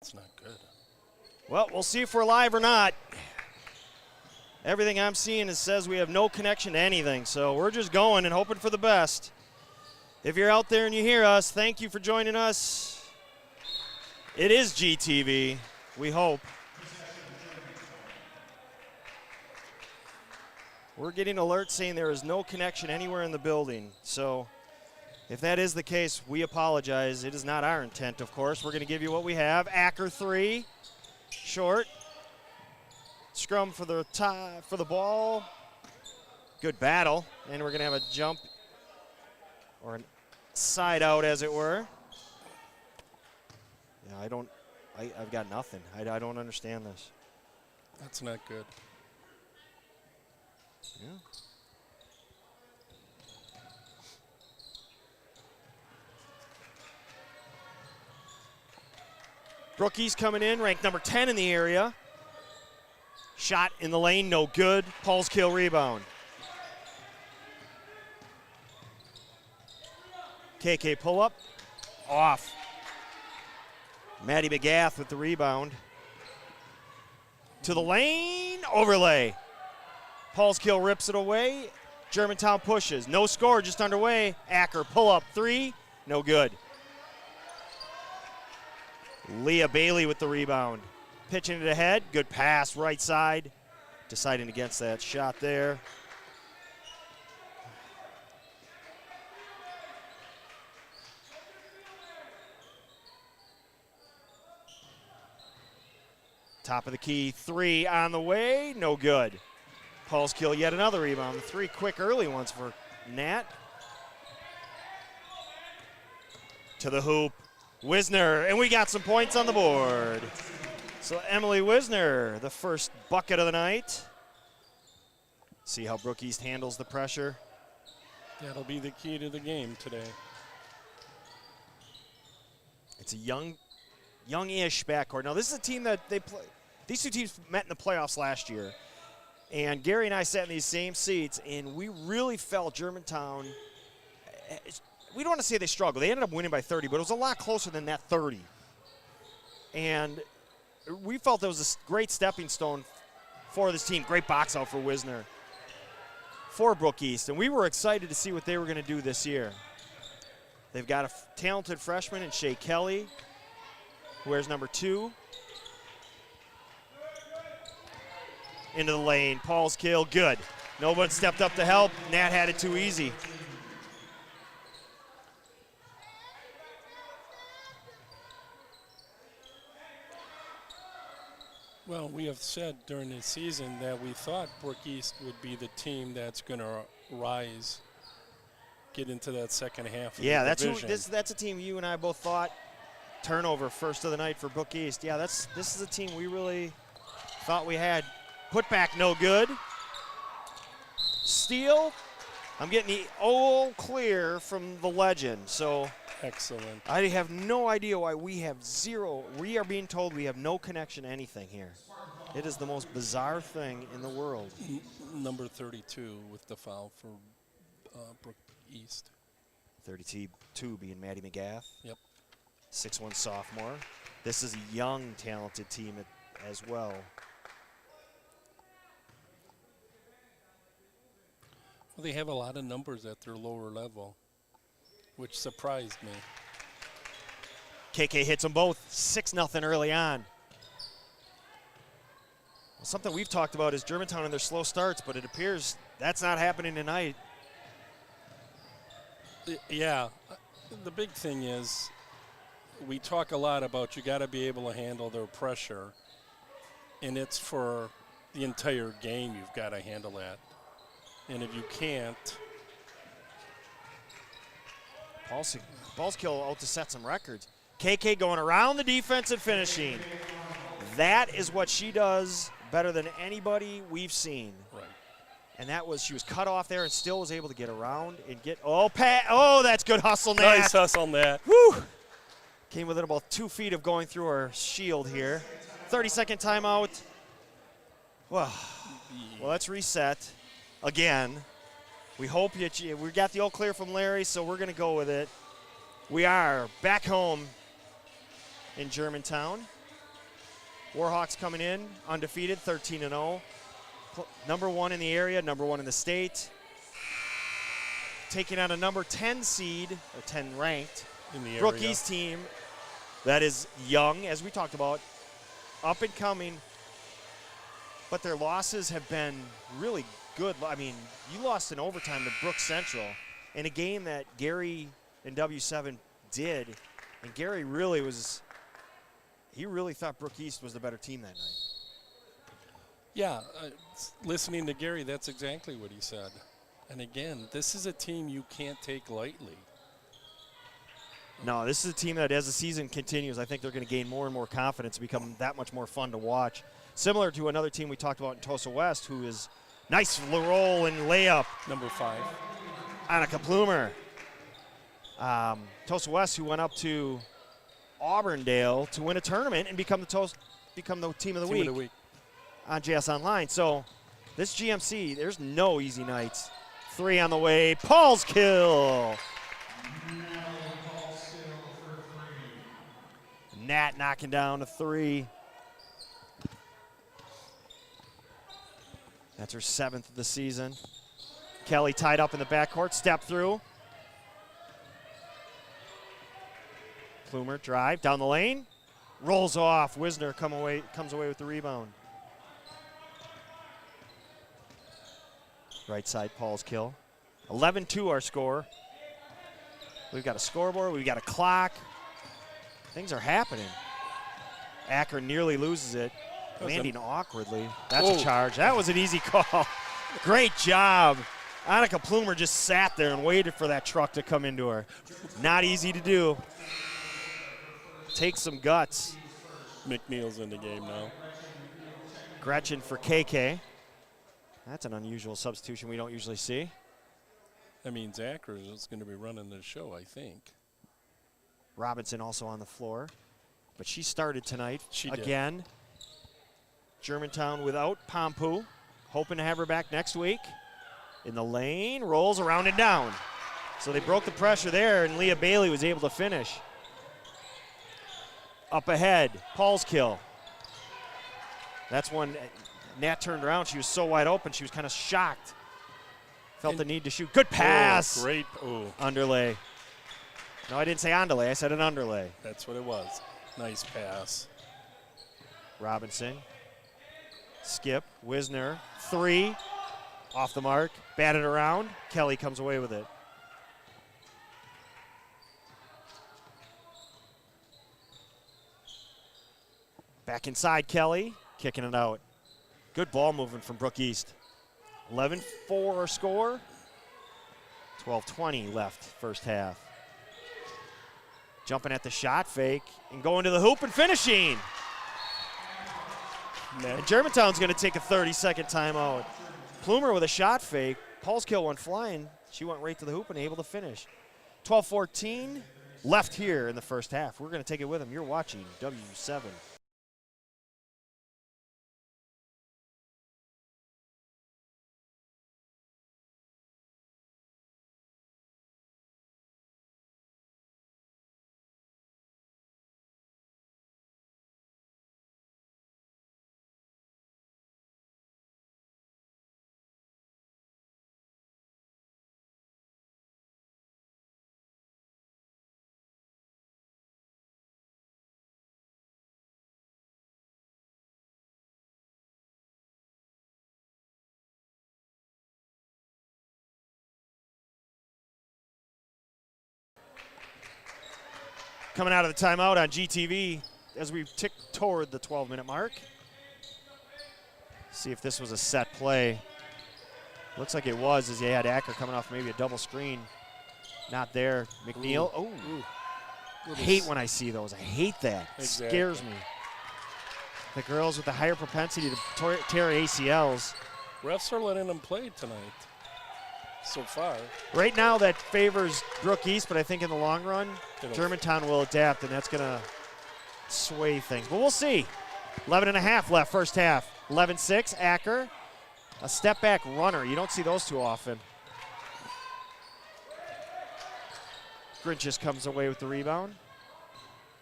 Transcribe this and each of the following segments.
It's not good. Well, we'll see if we're live or not. Everything I'm seeing says we have no connection to anything, so we're just going and hoping for the best. If you're out there and you hear us, thank you for joining us. It is GTV, we hope. We're getting alerts saying there is no connection anywhere in the building, so if that is the case, we apologize. It is not our intent, of course. We're going to give you what we have. Acker 3, short. Scrum for the for the ball. Good battle, and we're going to have a jump or a side out, as it were. Yeah, I've got nothing. I don't understand this. That's not good. Yeah. Brookie's coming in, ranked number 10 in the area. Shot in the lane, no good. Paul's kill rebound. KK pull up, off. Maddie McGath with the rebound. To the lane, overlay. Paul's kill rips it away. Germantown pushes, no score, just underway. Acker pull up 3, no good. Leah Bailey with the rebound. Pitching it ahead, good pass, right side. Deciding against that shot there. Top of the key, 3 on the way, no good. Paul's kill, yet another rebound. 3 quick early ones for Nat. To the hoop. Wisner, and we got some points on the board. So Emily Wisner, the first bucket of the night. See how Brook East handles the pressure. That'll be the key to the game today. It's a young-ish backcourt. Now this is a team that they play. These two teams met in the playoffs last year, and Gary and I sat in these same seats, and we really felt Germantown. We don't want to say they struggled. They ended up winning by 30, but it was a lot closer than that 30. And we felt it was a great stepping stone for this team. Great box out for Wisner for Brook East. And we were excited to see what they were going to do this year. They've got a talented freshman in Shea Kelly, who wears number 2. Into the lane. Paul's kill. Good. No one stepped up to help. Nat had it too easy. Well, we have said during the season that we thought Brook East would be the team that's going to rise, get into that second half of the division. That's a team you and I both thought. Turnover first of the night for Brook East. Yeah, this is a team we really thought we had. Put back, no good. Steal. I'm getting the all clear from the legend. So excellent. I have no idea why we have zero. We are being told we have no connection to anything here. It is the most bizarre thing in the world. Number 32 with the foul for Brook East. 32 being Maddie McGath. Yep. 6'1" sophomore. This is a young, talented team as well. Well, they have a lot of numbers at their lower level, which surprised me. KK hits them both, 6-0 early on. Well, something we've talked about is Germantown and their slow starts, but it appears that's not happening tonight. Yeah, the big thing is we talk a lot about you got to be able to handle their pressure, and it's for the entire game you've got to handle that. And if you can't, Paul's kill out to set some records. KK going around the defense and finishing. That is what she does better than anybody we've seen. Right. And that was, she was cut off there and still was able to get around and get, oh, that's good hustle, Nat. Nice hustle, Nat. Woo! Came within about 2 feet of going through her shield here. 30-second timeout. Well, let's reset. Again, we hope that we got the all clear from Larry, so we're going to go with it. We are back home in Germantown. Warhawks coming in, undefeated, 13-0. Number 1 in the area, number 1 in the state. Taking on a number 10 seed, or 10 ranked, In the area. Brook East team that is young, as we talked about, up and coming. But their losses have been really good. I mean, you lost in overtime to Brook Central in a game that Gary and W7 did. And Gary really he really thought Brook East was the better team that night. Yeah, listening to Gary, that's exactly what he said. And again, this is a team you can't take lightly. No, this is a team that as the season continues, I think they're going to gain more and more confidence, become that much more fun to watch. Similar to another team we talked about in Tosa West, who is nice roll and layup. Number 5. Annika Plumer. Tosa West, who went up to Auburndale to win a tournament and become the team of the week on JS Online. So this GMC, there's no easy nights. 3 on the way. Paul's kill. Nat knocking down a 3. That's her 7th of the season. Kelly tied up in the backcourt, step through. Plumer drive down the lane, rolls off. Wisner comes away with the rebound. Right side, Paul's kill. 11-2 our score. We've got a scoreboard, we've got a clock. Things are happening. Acker nearly loses it, landing awkwardly. That's a charge. That was an easy call. Great job. Annika Plumer just sat there and waited for that truck to come into her. Not easy to do. Takes some guts. McNeil's in the game now. Gretchen for KK. That's an unusual substitution we don't usually see. That means Acker is going to be running the show, I think. Robinson also on the floor. But she started tonight again. Did. Germantown without Pompu. Hoping to have her back next week. In the lane, rolls around and down. So they broke the pressure there, and Leah Bailey was able to finish. Up ahead, Paul's kill. That's when Nat turned around. She was so wide open, she was kind of shocked. Felt the need to shoot. Good pass. Great. Underlay. No, I didn't say underlay. I said an underlay. That's what it was. Nice pass. Robinson. Skip. Wisner. 3. Off the mark. Batted around. Kelly comes away with it. Back inside, Kelly. Kicking it out. Good ball movement from Brook East. 11-4 score. 12:20 left first half. Jumping at the shot fake and going to the hoop and finishing. And Germantown's going to take a 30-second timeout. Plumer with a shot fake. Paul's kill went flying. She went right to the hoop and able to finish. 12-14 left here in the first half. We're going to take it with them. You're watching W7. Coming out of the timeout on GTV as we tick toward the 12-minute mark. See if this was a set play. Looks like it was, as they had Acker coming off maybe a double screen. Not there. McNeil. Oh, I hate when I see those. I hate that. Exactly. It scares me. The girls with the higher propensity to tear ACLs. Refs are letting them play tonight so far. Right now that favors Brook East, but I think in the long run, Germantown will adapt, and that's going to sway things. But we'll see. 11.5 left first half. 11-6, Acker. A step-back runner. You don't see those too often. Grinches comes away with the rebound.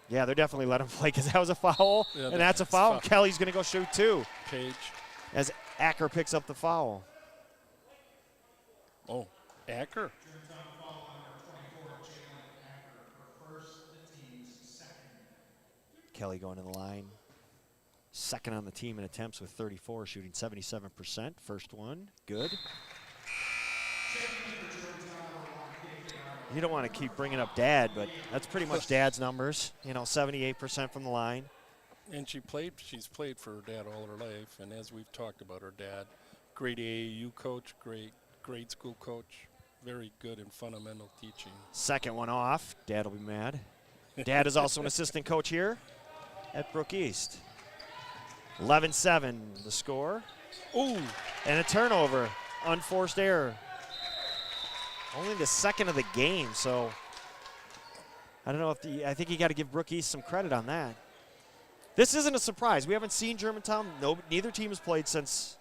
Yeah, they're definitely letting him play because that was a foul, Yeah, and that's a foul. Kelly's going to go shoot 2 Page. as Acker picks up the foul. Oh, Acker. Kelly going to the line. Second on the team in attempts with 34, shooting 77%. First one, good. You don't want to keep bringing up Dad, but that's pretty much Dad's numbers. 78% from the line. And she's played for her dad all her life, and as we've talked about, her dad, great AAU coach, great grade school coach, very good in fundamental teaching. Second one off. Dad will be mad. Dad is also an assistant coach here at Brook East. 11-7 the score. Ooh, And a turnover. Unforced error. Only the second of the game, so I don't know if I think you got to give Brook East some credit on that. This isn't a surprise. We haven't seen Germantown. Neither team has played since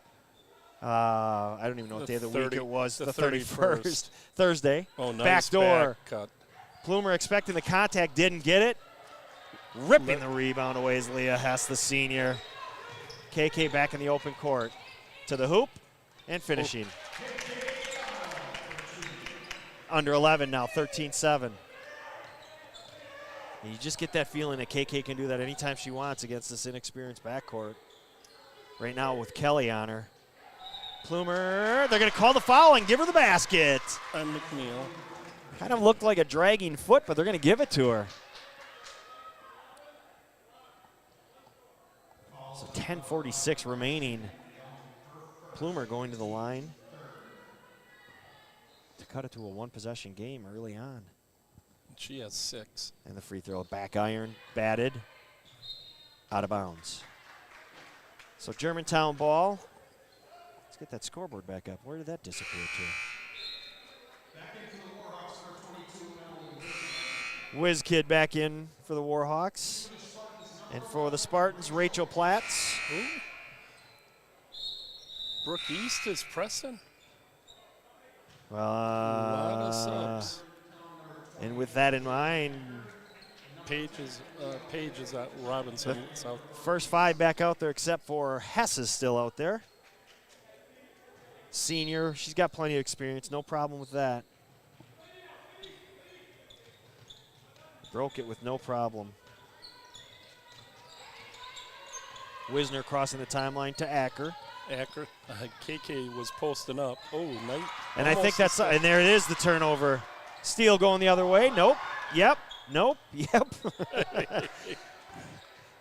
I don't even know what day of the week it was. The 31st. Thursday. oh, nice Backdoor. back cut. Plumer expecting the contact, didn't get it. Ripping the rebound away is Leah Hess, the senior. KK back in the open court. To the hoop and finishing. Under 11 now, 13-7. You just get that feeling that KK can do that anytime she wants against this inexperienced backcourt. Right now with Kelly on her. Plumer, they're going to call the foul and give her the basket. And McNeil. Kind of looked like a dragging foot, but they're going to give it to her. So 10:46 remaining. Plumer going to the line to cut it to a one-possession game early on. She has 6. And the free throw, back iron, batted, out of bounds. So Germantown ball. Let's get that scoreboard back up. Where did that disappear to? Whiz Kid back in for the Warhawks. And for the Spartans, Rachel Platts. Ooh. Brook East is pressing. A lot of subs. And with that in mind, Page is at Robinson. So first 5 back out there except for Hess is still out there. Senior, she's got plenty of experience, no problem with that. Broke it with no problem. Wisner crossing the timeline to Acker. Acker, KK was posting up. Oh, nice. And I think that's, and there it is, the turnover. Steele going the other way. Nope. Yep. Nope. Yep.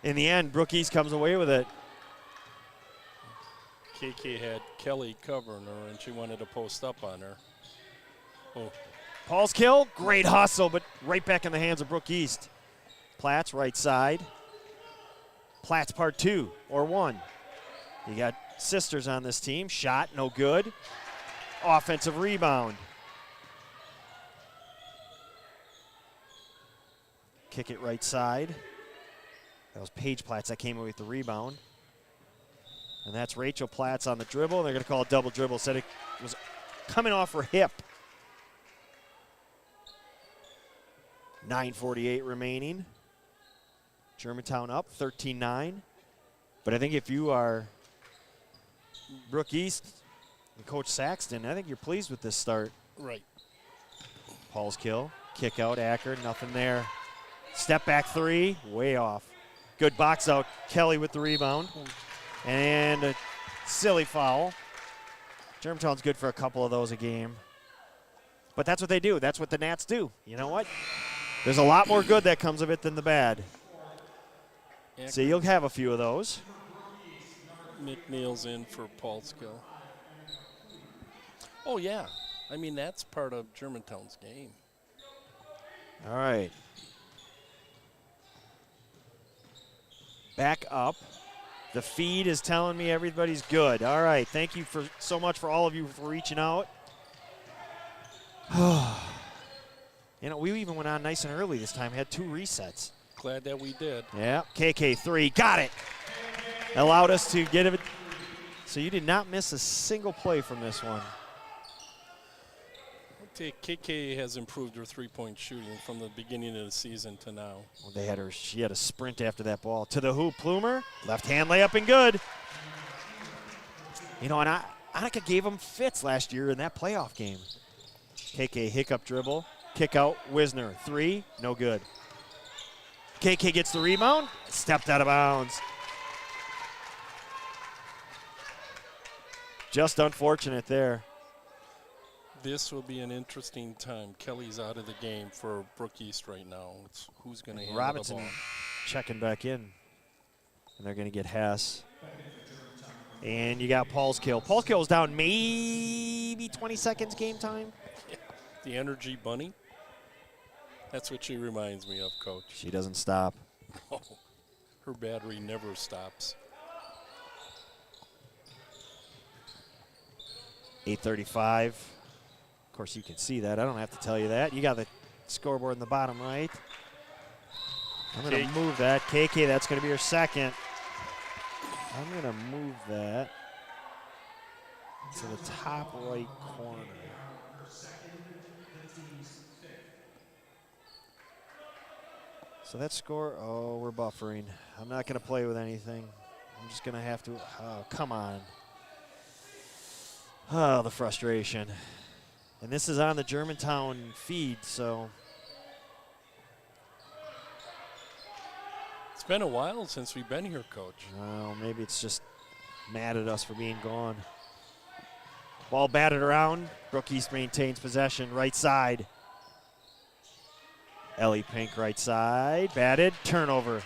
In the end, Brook East comes away with it. KK had Kelly covering her, and she wanted to post up on her. Oh, Paul's kill, great hustle, but right back in the hands of Brook East. Platts, right side. Platts part 2 or 1. You got sisters on this team. Shot, no good. Offensive rebound. Kick it right side. That was Paige Platts that came away with the rebound. And that's Rachel Platts on the dribble. They're going to call a double dribble. Said it was coming off her hip. 9:48 remaining. Germantown up 13-9. But I think if you are Brook East and Coach Saxton, I think you're pleased with this start. right. Paul's kill. Kick out, Acker, nothing there. Step back 3, way off. Good box out. Kelly with the rebound. And a silly foul. Germantown's good for a couple of those a game. But that's what they do. That's what the Nats do. You know what? There's a lot more good that comes of it than the bad. Acker, So you'll have a few of those. McNeil's in for Paul Skill. Oh, yeah. I mean, that's part of Germantown's game. All right. Back up. The feed is telling me everybody's good. All right. Thank you so much for all of you for reaching out. We even went on nice and early this time. Had 2 resets. Glad that we did. Yeah. KK3. Got it. Allowed us to get it. So you did not miss a single play from this one. KK has improved her three-point shooting from the beginning of the season to now. Well, she had a sprint after that ball. To the hoop, Plumer. Left hand layup and good. You know, and Annika gave him fits last year in that playoff game. KK hiccup dribble. Kick out, Wisner. 3, no good. KK gets the rebound. Stepped out of bounds. Just unfortunate there. This will be an interesting time. Kelly's out of the game for Brook East right now. It's who's going to handle Robinson the ball. checking back in. And they're going to get Hess. And you got Paulskill. Paulskill was down maybe 20 seconds game time. The Energy Bunny. That's what she reminds me of, Coach. She doesn't stop. Oh, her battery never stops. 8:35. Of course, you can see that. I don't have to tell you that. You got the scoreboard in the bottom right. I'm going to move that. KK, that's going to be her second. I'm going to move that to the top right corner. So that score, oh, we're buffering. I'm not going to play with anything. I'm just going to have to, oh, come on. Oh, the frustration. And this is on the Germantown feed, so. It's been a while since we've been here, Coach. Well, maybe it's just mad at us for being gone. Ball batted around. Brook East maintains possession, right side. Ellie Pink, right side. Batted, turnover.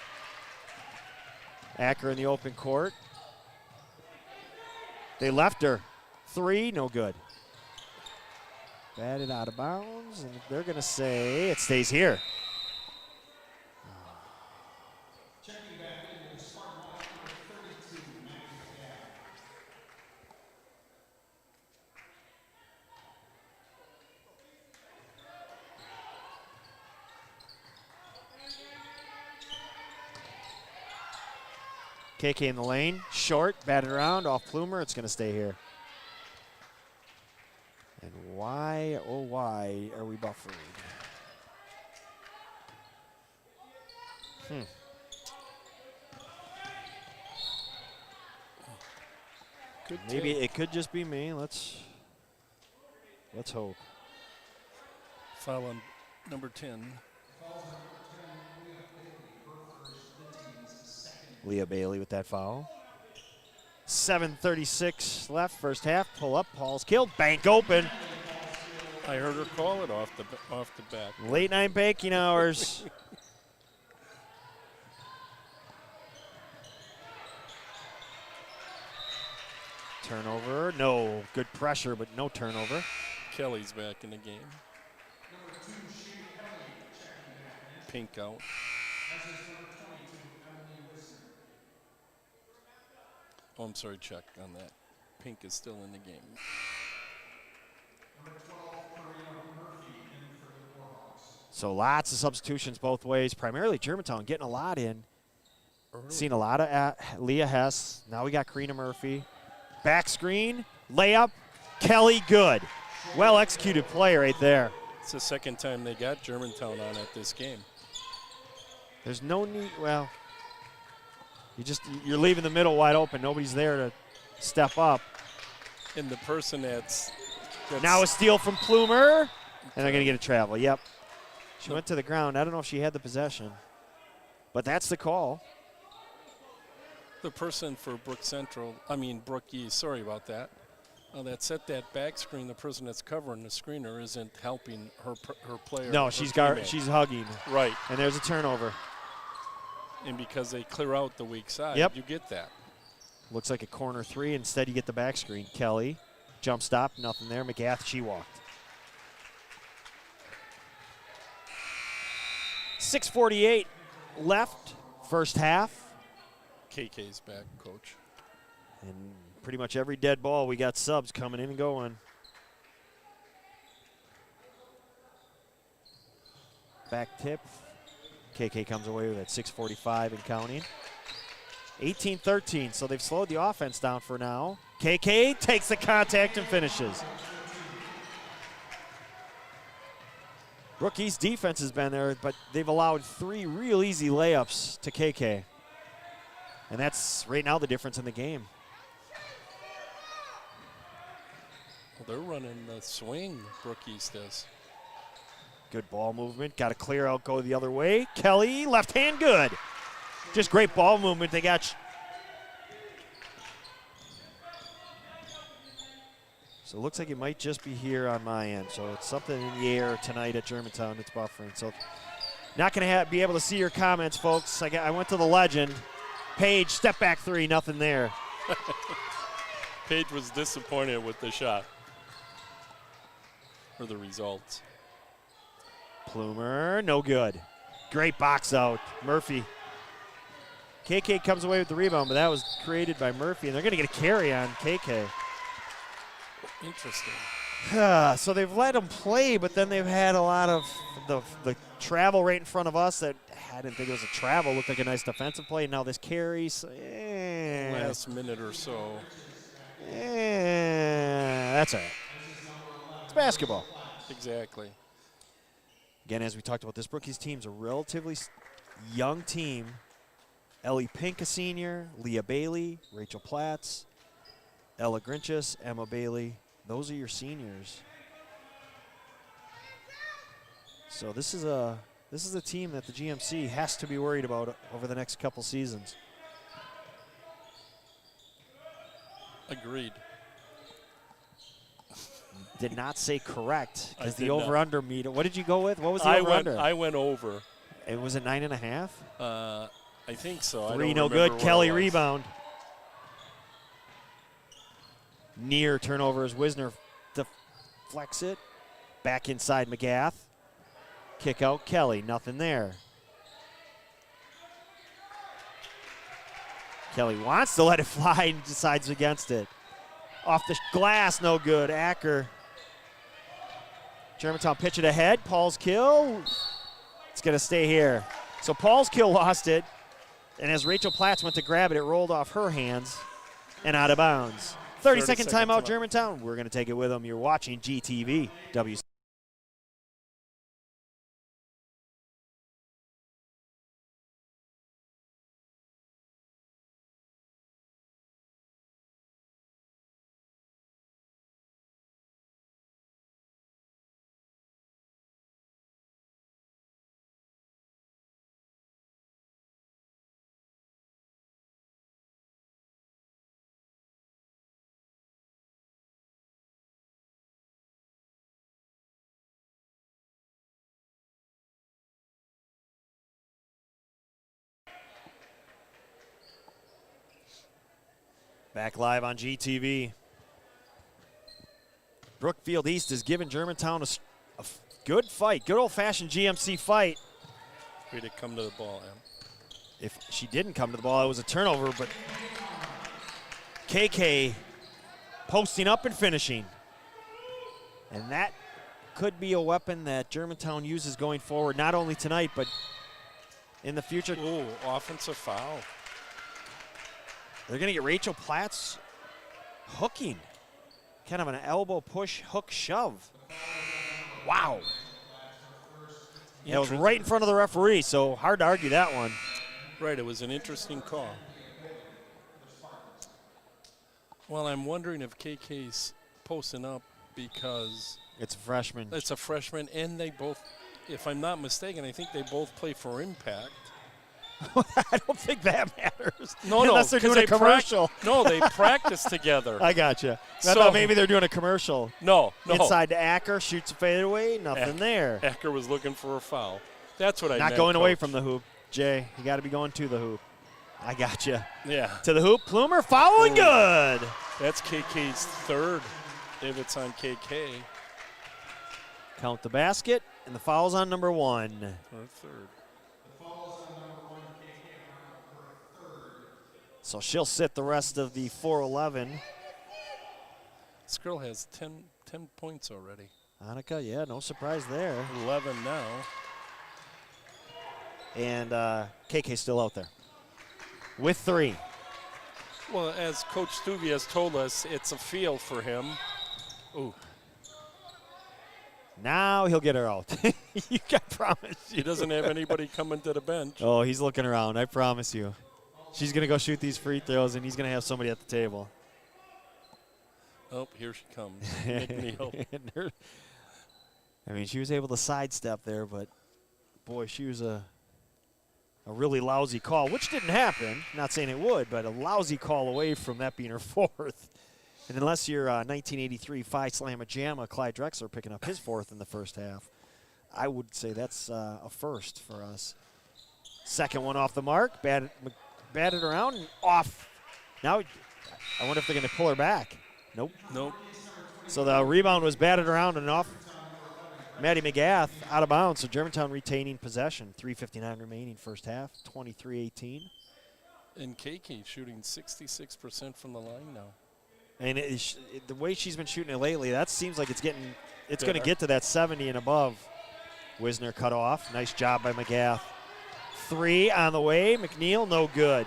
Acker in the open court. They left her. 3, no good. Batted out of bounds, and they're going to say it stays here. KK in the lane, short, batted around, off Plumer. It's going to stay here. And why, oh why, are we buffering? Maybe it could just be me. Let's hope. Foul on number 10. Leah Bailey with that foul. 7:36 left, first half. Pull up, Paulskill, bank open. I heard her call it off the back. Late night banking hours. Turnover, no. Good pressure, but no turnover. Kelly's back in the game. Pink out. Oh, I'm sorry, check on that. Pink is still in the game. So lots of substitutions both ways. Primarily Germantown getting a lot in. Seen a lot of Leah Hess. Now we got Karina Murphy. Back screen, layup, Kelly good. Well executed play right there. It's the second time they got Germantown on at this game. There's no need, well, you're leaving the middle wide open. Nobody's there to step up. And the person that's now a steal from Plumer, and they're going to get a travel. Yep. She went to the ground. I don't know if she had the possession, but that's the call. The person for Brook East, sorry about that. That set that back screen, the person that's covering the screener isn't helping her player. No, she's hugging. Right. And there's a turnover. And because they clear out the weak side, yep. You get that. Looks like a corner 3. Instead, you get the back screen. Kelly, jump stop, nothing there. McGath, she walked. 6:48 left, first half. KK's back, Coach. And pretty much every dead ball, we got subs coming in and going. Back tip. KK comes away with it, 6:45 and counting. 18-13, so they've slowed the offense down for now. KK takes the contact and finishes. Brook East defense has been there, but they've allowed 3 real easy layups to KK. And that's right now the difference in the game. Well, they're running the swing, Brook East is. Good ball movement. Got to clear out, go the other way. Kelly, left hand, good. Just great ball movement. They got. So it looks like it might just be here on my end. So it's something in the air tonight at Germantown. It's buffering. So not going to be able to see your comments, folks. I went to the legend. Page, step back 3, nothing there. Page was disappointed with the shot. Or the results. Plumer, no good. Great box out. Murphy. KK comes away with the rebound, but that was created by Murphy, and they're going to get a carry on KK. Interesting. So they've let them play, but then they've had a lot of the travel right in front of us that I didn't think it was a travel. Looked like a nice defensive play. Now this carry. Last minute or so. That's all right. It's basketball. Exactly. Again, as we talked about, this Brook East team's a relatively young team. Ellie Pink, a senior, Leah Bailey, Rachel Platts, Ella Grinchus, Emma Bailey. Those are your seniors. So this is a team that the GMC has to be worried about over the next couple seasons. Agreed. Did not say correct because I the did not. over-under meter. What did you go with? What was the over-under? I went over. It was at 9.5. I think so. 3 I no don't good. remember Kelly what it was. rebound. Near turnover as Wisner deflects it. Back inside McGath. Kick out Kelly. Nothing there. Kelly wants to let it fly and decides against it. Off the glass, no good. Acker. Germantown pitch it ahead. Paul's kill. It's going to stay here. So Paul's kill lost it. And as Rachel Platts went to grab it, it rolled off her hands and out of bounds. 30-second timeout, Germantown. We're going to take it with them. You're watching GTV. Back live on GTV. Brookfield East has given Germantown a good fight, good old-fashioned GMC fight. Way to come to the ball, Em. If she didn't come to the ball, it was a turnover, but KK posting up and finishing. And that could be a weapon that Germantown uses going forward, not only tonight, but in the future. Ooh, offensive foul. They're going to get Rachel Platts hooking. Kind of an elbow push, hook, shove. Wow. That was right in front of the referee, so hard to argue that one. Right, it was an interesting call. Well, I'm wondering if KK's posting up because It's a freshman. it's a freshman, and they both, if I'm not mistaken, I think they both play for Impact. I don't think that matters. No, Unless they're 'cause doing a they commercial. No, they practice together. I gotcha. I So- thought maybe they're doing a commercial. No. Inside to Acker, shoots a fadeaway, nothing there. Acker was looking for a foul. That's what I meant. Not going away Coach. from the hoop, Jay. You got to be going to the hoop. I gotcha. Yeah, To the hoop, Plumer following good. that's KK's third. If it's on KK, Count the basket, and the foul's on number 1. or third. So she'll sit the rest of the 4-11. This girl has 10 points already. Annika, yeah, no surprise there. 11 now. And KK's still out there with 3. Well, as Coach Stuvie has told us, it's a feel for him. Ooh, Now he'll get her out. You can promise you. He doesn't have anybody coming to the bench. Oh, he's looking around. I promise you. She's going to go shoot these free throws, and he's going to have somebody at the table. Oh, here she comes. McNeil. I mean, she was able to sidestep there, but, boy, she was a really lousy call, which didn't happen. Not saying it would, but a lousy call away from that being her fourth. And unless you're 1983 Phi Slamma Jamma, Clyde Drexler picking up his fourth in the first half, I would say that's a first for us. Second one off the mark, batted around and off. Now, I wonder if they're going to pull her back. Nope. Nope. So the rebound was batted around and off Maddie McGath, out of bounds. So Germantown retaining possession. 3:59 remaining first half, 23-18. And KK shooting 66% from the line now. And the way she's been shooting it lately, that seems like it's going to get to that 70 and above. Wisner cut off. Nice job by McGath. Three on the way. McNeil, no good.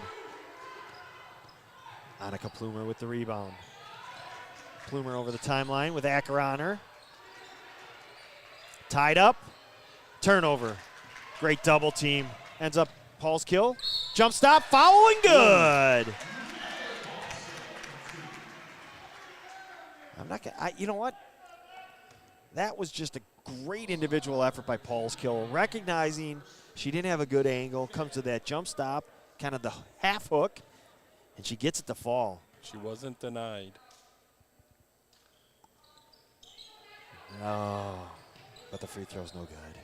Annika Plumer with the rebound. Plumer over the timeline with Acker on her. Tied up. Turnover. Great double team. Ends up Paul's kill. Jump stop. Foul and good. I'm not gonna, you know what? That was just a great individual effort by Paul's kill. Recognizing she didn't have a good angle. Comes to that jump stop. Kind of the half hook. And she gets it to fall. She wasn't denied. Oh, but the free throw's no good.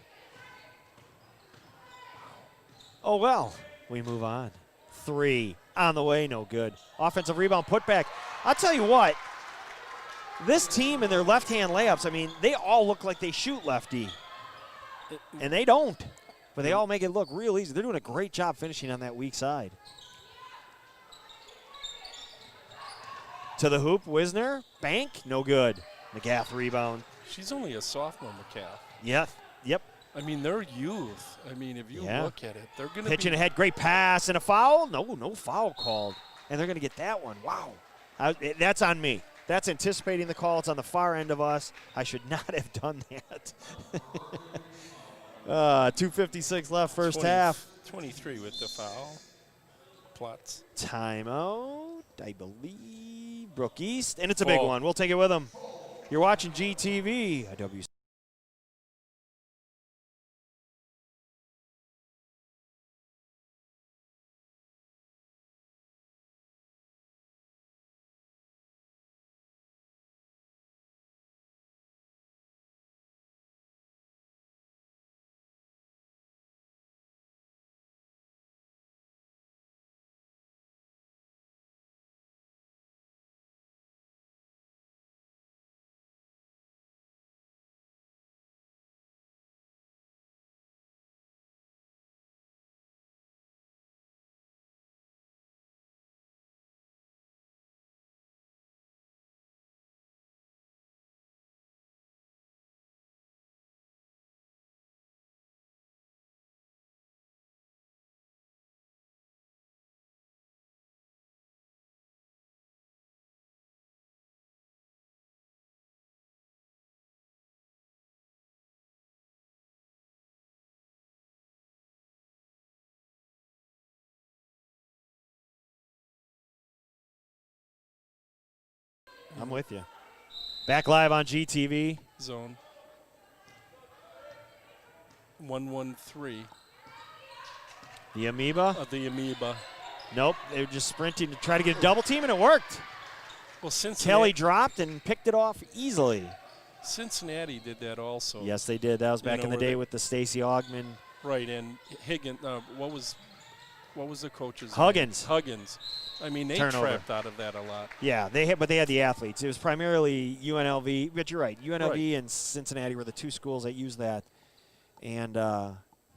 Oh, well, we move on. Three on the way, no good. Offensive rebound, put back. I'll tell you what, this team and their left-hand layups, I mean, they all look like they shoot lefty. And they don't, but they all make it look real easy. They're doing a great job finishing on that weak side. To the hoop, Wisner, bank, no good. McGath rebound. She's only a sophomore, McCaff. Yep. I mean, they're youth. I mean, if you look at it, they're going to be pitching ahead, great pass and a foul. No foul called, and they're going to get that one. Wow, that's on me. That's anticipating the call. It's on the far end of us. I should not have done that. 2:56 left, first half. 23 with the foul. Platts. Timeout, I believe. Brook East, and it's a big one. We'll take it with them. You're watching GTV. I'm with you. Back live on GTV. Zone. 1-1-3. The amoeba? The amoeba. Nope. They were just sprinting to try to get a double team, and it worked. Well, Kelly dropped and picked it off easily. Cincinnati did that also. Yes, they did. That was back in the day with the Stacey Augman. Right, and Higgins. What was the coach's Huggins. name? Huggins. I mean, they trapped out of that a lot. Yeah, but they had the athletes. It was primarily UNLV. But you're right. UNLV and Cincinnati were the two schools that used that. And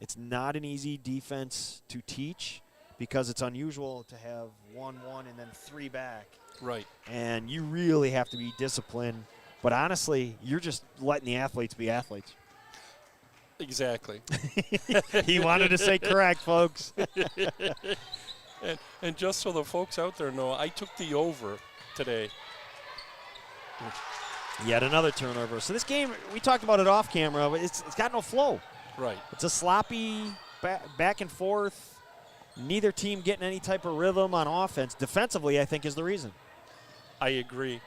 it's not an easy defense to teach because it's unusual to have 1-1 and then 3 back. Right. And you really have to be disciplined. But honestly, you're just letting the athletes be athletes. Exactly. He wanted to say correct, folks. And just so the folks out there know, I took the over today. Yet another turnover. So this game, we talked about it off camera, but it's got no flow. Right. It's a sloppy back and forth. Neither team getting any type of rhythm on offense. Defensively, I think, is the reason. I agree.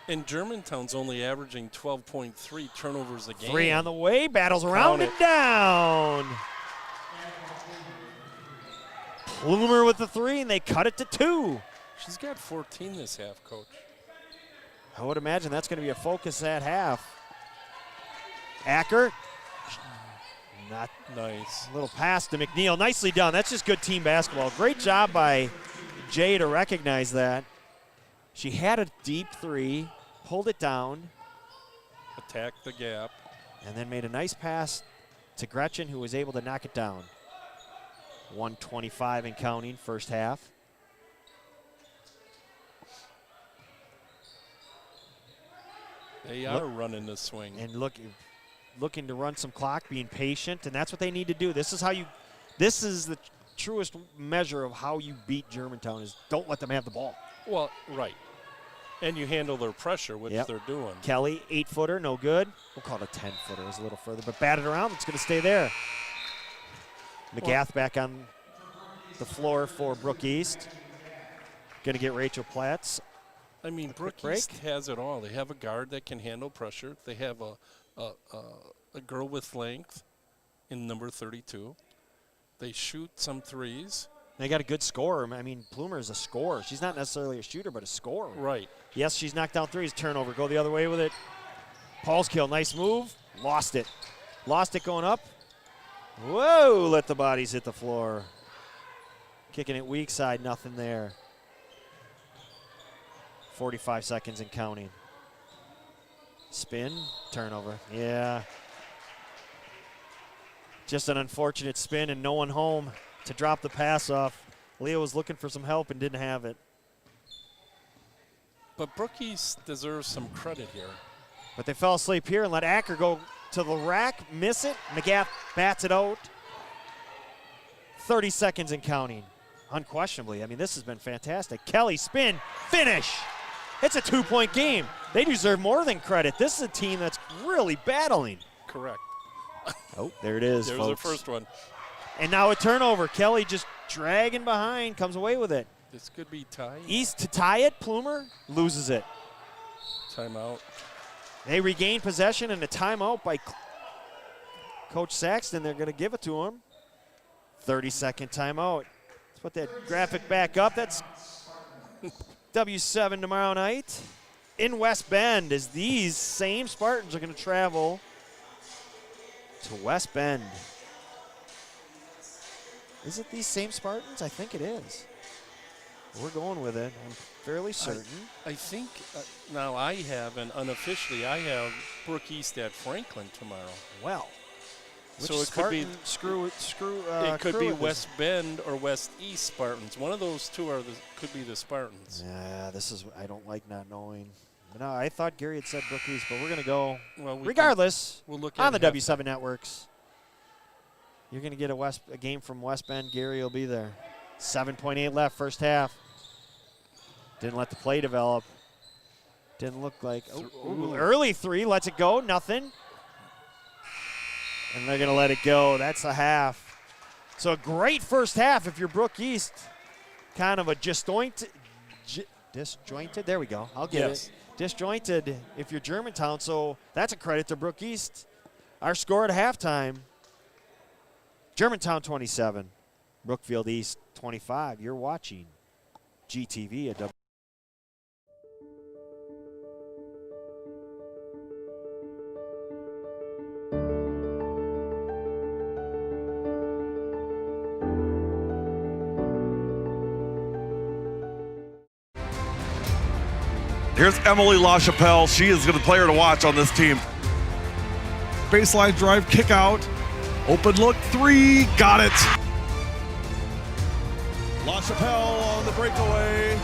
And Germantown's only averaging 12.3 turnovers a game. 3 on the way. Battles around and down. Plumer with the 3, and they cut it to 2. She's got 14 this half, Coach. I would imagine that's going to be a focus at half. Acker. Not nice. A little pass to McNeil. Nicely done. That's just good team basketball. Great job by Jay to recognize that. She had a deep 3, pulled it down. Attacked the gap. And then made a nice pass to Gretchen, who was able to knock it down. 125 and counting, first half. They are running the swing. And looking to run some clock, being patient, and that's what they need to do. This is the truest measure of how you beat Germantown is don't let them have the ball. Well, right. And you handle their pressure, which they're doing. Kelly, 8-footer, no good. We'll call it a 10-footer, it's a little further, but batted around, it's going to stay there. McGath back on the floor for Brook East. Going to get Rachel Platts. I mean, Brook East has it all. They have a guard that can handle pressure. They have a girl with length in number 32. They shoot some threes. They got a good scorer. I mean, Plumer is a scorer. She's not necessarily a shooter, but a scorer. Right. Yes, she's knocked down threes. Turnover. Go the other way with it. Paul's kill. Nice move. Lost it. Lost it going up. Whoa, let the bodies hit the floor. Kicking it weak side, nothing there. 45 seconds and counting. Spin, turnover. Yeah. Just an unfortunate spin and no one home to drop the pass off. Leah was looking for some help and didn't have it. But Brook East deserves some credit here. But they fell asleep here and let Acker go to the rack, miss it. McGath bats it out. 30 seconds and counting. Unquestionably, I mean, this has been fantastic. Kelly, spin, finish. It's a 2-point game. They deserve more than credit. This is a team that's really battling. Correct. Oh, there it is, There's folks. the first one. And now a turnover. Kelly just dragging behind, comes away with it. This could be tied. East to tie it. Plumer loses it. Timeout. They regain possession and a timeout by Coach Saxton. They're going to give it to him. 30-second timeout. Let's put that graphic back up. That's W7 tomorrow night in West Bend, as these same Spartans are going to travel to West Bend. Is it these same Spartans? I think it is. We're going with it. I'm fairly certain. I think now I have, and unofficially I have Brook East at Franklin tomorrow. Well, so it could be it could be West Bend or West East Spartans. One of those two could be the Spartans. Yeah, this is, I don't like not knowing. No, I thought Gary had said Brook East, but we're going to go regardless. We'll look on at the W7 networks. You're going to get a game from West Bend. Gary will be there. 7.8 left, first half. Didn't let the play develop. Didn't look like early 3. Lets it go. Nothing. And they're going to let it go. That's a half. So a great first half if you're Brook East. Kind of a disjointed. There we go. I'll get it. Disjointed if you're Germantown. So that's a credit to Brook East. Our score at halftime. Germantown 27. Brookfield East 25. You're watching GTV at W. Here's Emily LaChapelle. She is the player to watch on this team. Baseline drive, kick out. Open look, 3, got it. LaChapelle on the breakaway.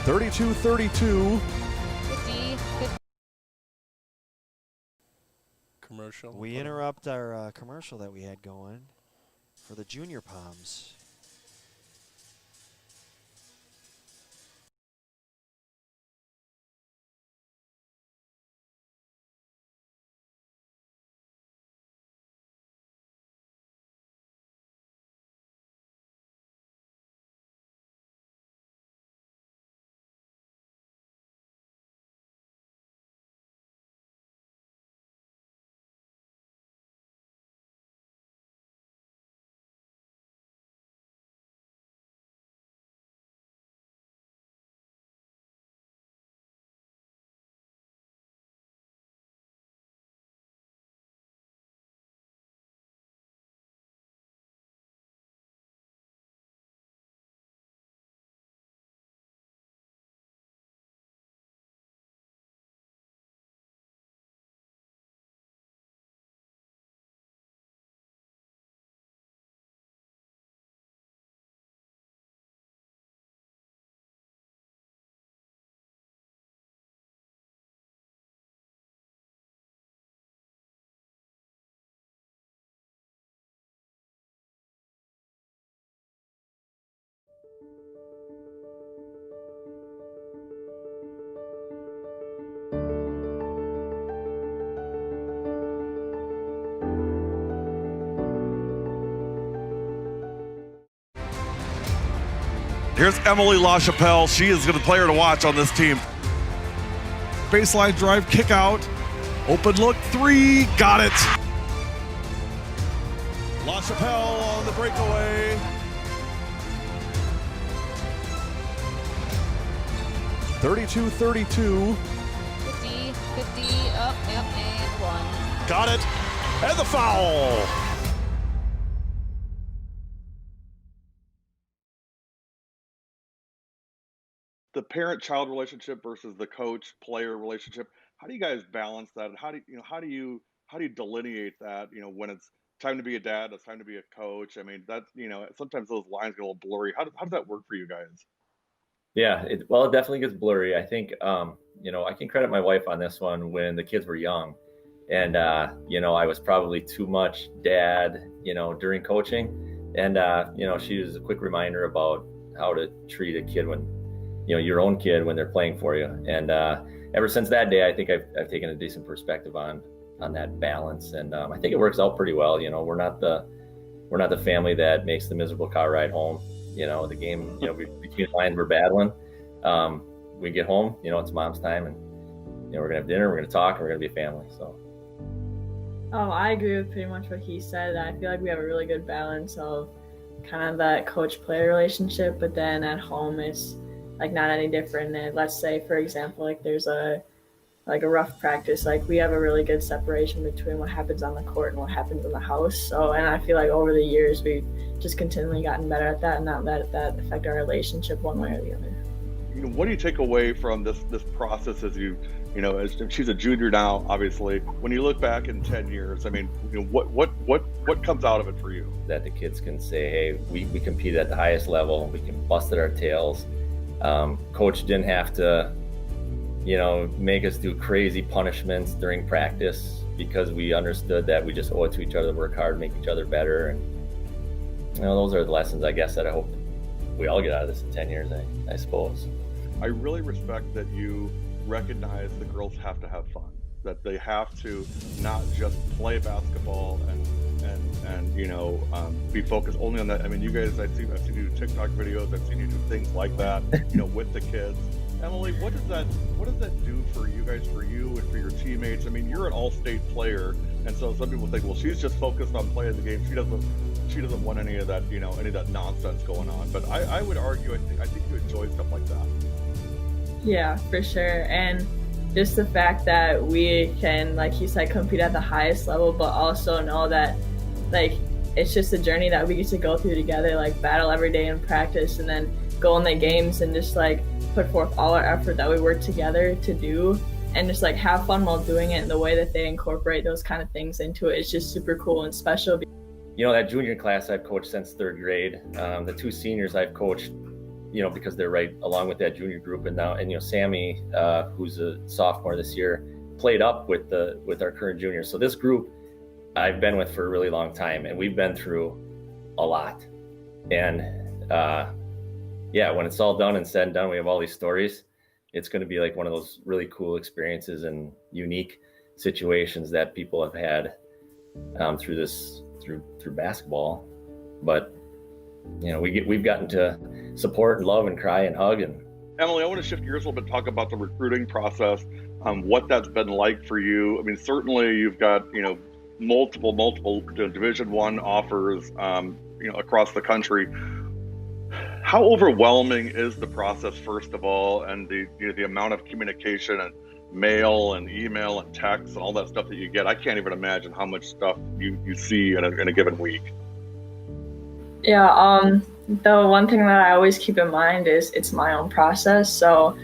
(32-32). Commercial. We interrupt our commercial that we had going for the Junior Poms. Here's Emily LaChapelle. She is going to player to watch on this team. Baseline drive, kick out. Open look, three, got it. LaChapelle on the breakaway. 32-32. 50, 50, up, yep, and one. Got it. And the foul. The parent-child relationship versus the coach-player relationship. How do you guys balance that? And how do you delineate that? When it's time to be a dad, it's time to be a coach. I mean, sometimes those lines get a little blurry. How does that work for you guys? Yeah, it definitely gets blurry. I think, I can credit my wife on this one when the kids were young. And, I was probably too much dad, during coaching. And, she was a quick reminder about how to treat a kid when, your own kid when they're playing for you. And ever since that day, I think I've taken a decent perspective on that balance. And I think it works out pretty well. We're not the family that makes the miserable car ride home. The game, between the lines we're battling. We get home, it's mom's time, and we're gonna have dinner, we're gonna talk, and we're gonna be a family. So. I agree with pretty much what he said. I feel like we have a really good balance of kind of that coach-player relationship, but then at home it's like not any different. And let's say, for example, like there's a rough practice, like we have a really good separation between what happens on the court and what happens in the house. So, and I feel like over the years we've just continually gotten better at that and not let that affect our relationship one way or the other. What do you take away from this process as as she's a junior now, obviously, when you look back in 10 years, I mean, what comes out of it for you? That the kids can say, hey, we competed at the highest level, we busted our tails. Coach didn't have to, make us do crazy punishments during practice because we understood that we just owe it to each other to work hard, make each other better. And, those are the lessons, I guess, that I hope we all get out of this in 10 years, I suppose. I really respect that you recognize the girls have to have fun, that they have to not just play basketball and be focused only on that. I mean, you guys, I've seen you do TikTok videos, I've seen you do things like that, with the kids. Emily, what does that do for you guys, for you and for your teammates? I mean, you're an all-state player, and so some people think, well, she's just focused on playing the game. She doesn't want any of that, any of that nonsense going on. But I would argue, I think you enjoy stuff like that. Yeah, for sure. And just the fact that we can, like he said, compete at the highest level, but also know that, like, it's just a journey that we get to go through together, like battle every day in practice and then go in the games and just like put forth all our effort that we work together to do and just like have fun while doing it. And the way that they incorporate those kind of things into it is just super cool and special. That junior class I've coached since third grade. The two seniors I've coached, because they're right along with that junior group. And Sammy, who's a sophomore this year, played up with our current juniors. So this group I've been with for a really long time, and we've been through a lot. And when it's all done and said and done, we have all these stories. It's going to be like one of those really cool experiences and unique situations that people have had through basketball. But we've gotten to support and love and cry and hug. And Emily, I want to shift gears a little bit, talk about the recruiting process, what that's been like for you. I mean, certainly you've got multiple Division I offers across the country. How overwhelming is the process, first of all, and the amount of communication and mail and email and text and all that stuff that you get? I can't even imagine how much stuff you see in a given week. Yeah, the one thing that I always keep in mind is it's my own process. So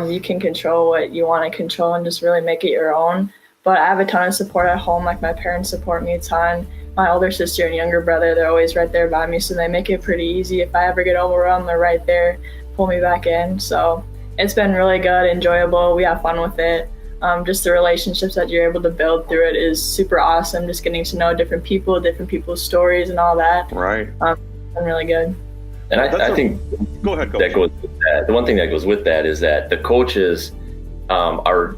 you can control what you want to control and just really make it your own. But I have a ton of support at home. Like my parents support me a ton. My older sister and younger brother, they're always right there by me. So they make it pretty easy. If I ever get overwhelmed, they're right there, pull me back in. So it's been really good, enjoyable. We have fun with it. Just the relationships that you're able to build through it is super awesome. Just getting to know different people's stories and all that. Right. It's been really good. And I think go ahead, that goes with that. The one thing that goes with that is that the coaches are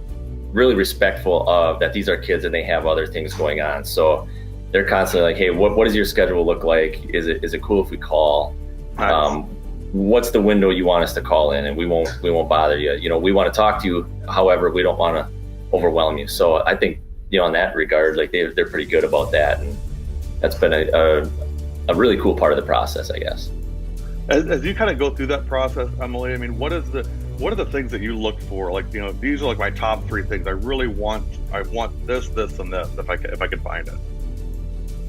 really respectful of that these are kids and they have other things going on. So they're constantly like, hey, what does your schedule look like? Is it cool if we call? Nice. what's the window you want us to call in, and we won't bother you. You know, we want to talk to you. However, we don't want to overwhelm you. So I think, you know, in that regard, like they're pretty good about that, and that's been a really cool part of the process, I guess. As you kind of go through that process, Emily, I mean, what are the things that you look for? Like, you know, these are like my top 3 things. I want this, and this if I could find it.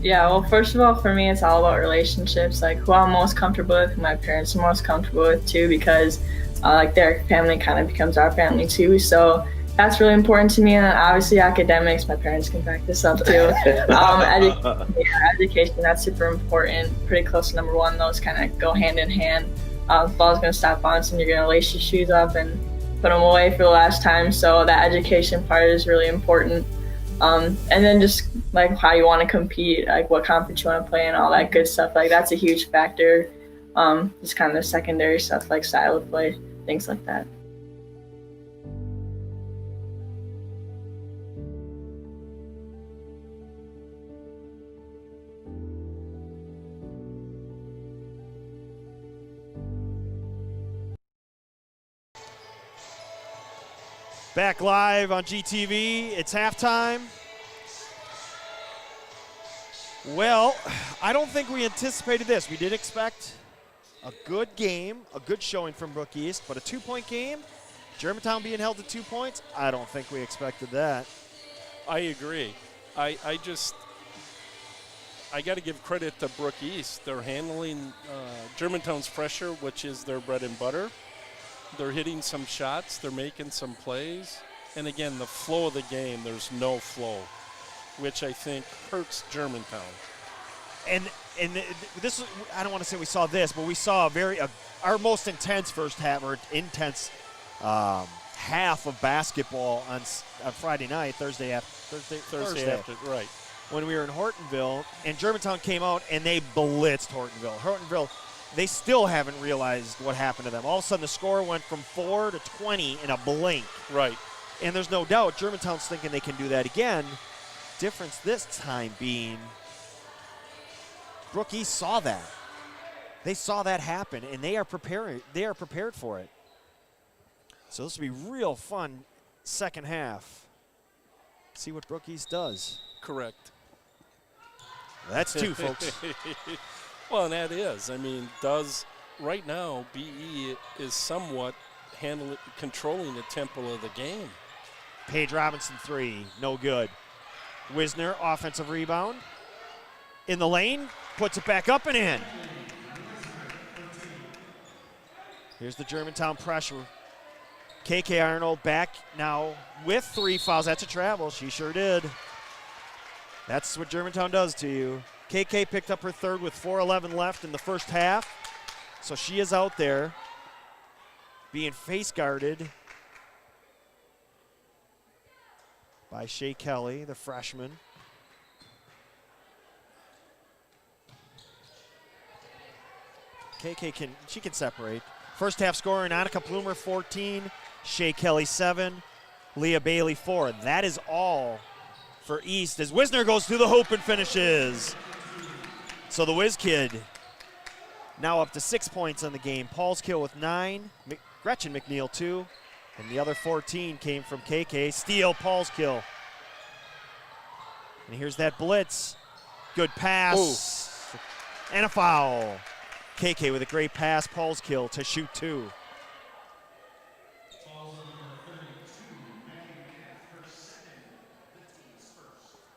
Yeah, well, first of all, for me, it's all about relationships, like who I'm most comfortable with, who my parents are most comfortable with too, because like their family kind of becomes our family too. So that's really important to me. And then obviously academics, my parents can back this up too. Education, that's super important. Pretty close to number 1. Those kind of go hand in hand. The ball's going to stop bouncing. You're going to lace your shoes up and put them away for the last time. So that education part is really important. And then just like how you want to compete, like what conference you want to play and all that good stuff. Like that's a huge factor. Just kind of the secondary stuff like style of play, things like that. Back live on GTV. It's halftime. Well, I don't think we anticipated this. We did expect a good game, a good showing from Brook East, but a 2-point game, Germantown being held to 2 points, I don't think we expected that. I agree. I got to give credit to Brook East. They're handling Germantown's pressure, which is their bread and butter. They're hitting some shots. They're making some plays. And again, the flow of the game, there's no flow, which I think hurts Germantown. And this, I don't want to say we saw this, but we saw our most intense first half, or intense half of basketball on Friday night, Thursday after, right. When we were in Hortonville, and Germantown came out and they blitzed Hortonville. Hortonville, they still haven't realized what happened to them. All of a sudden, the score went from 4 to 20 in a blink. Right. And there's no doubt Germantown's thinking they can do that again. Difference this time being Brook East saw that. They saw that happen, and they are prepared for it. So this will be real fun second half. See what Brook East does. Correct. That's 2, folks. Well, and that is. I mean, right now, BE is somewhat controlling the tempo of the game. Paige Robinson 3, no good. Wisner, offensive rebound. In the lane, puts it back up and in. Here's the Germantown pressure. KK Arnold back now with 3 fouls. That's a travel. She sure did. That's what Germantown does to you. KK picked up her 3rd with 4:11 left in the first half. So she is out there being face guarded by Shea Kelly, the freshman. KK can separate. First half scorer, Annika Plumer 14, Shea Kelly 7, Leah Bailey 4. That is all for East as Wisner goes through the hoop and finishes. So the Wiz Kid now up to 6 points on the game. Paul's kill with 9, Gretchen McNeil 2, and the other 14 came from KK. Steal, Paul's kill. And here's that blitz. Good pass. Ooh. And a foul. KK with a great pass, Paul's kill to shoot 2.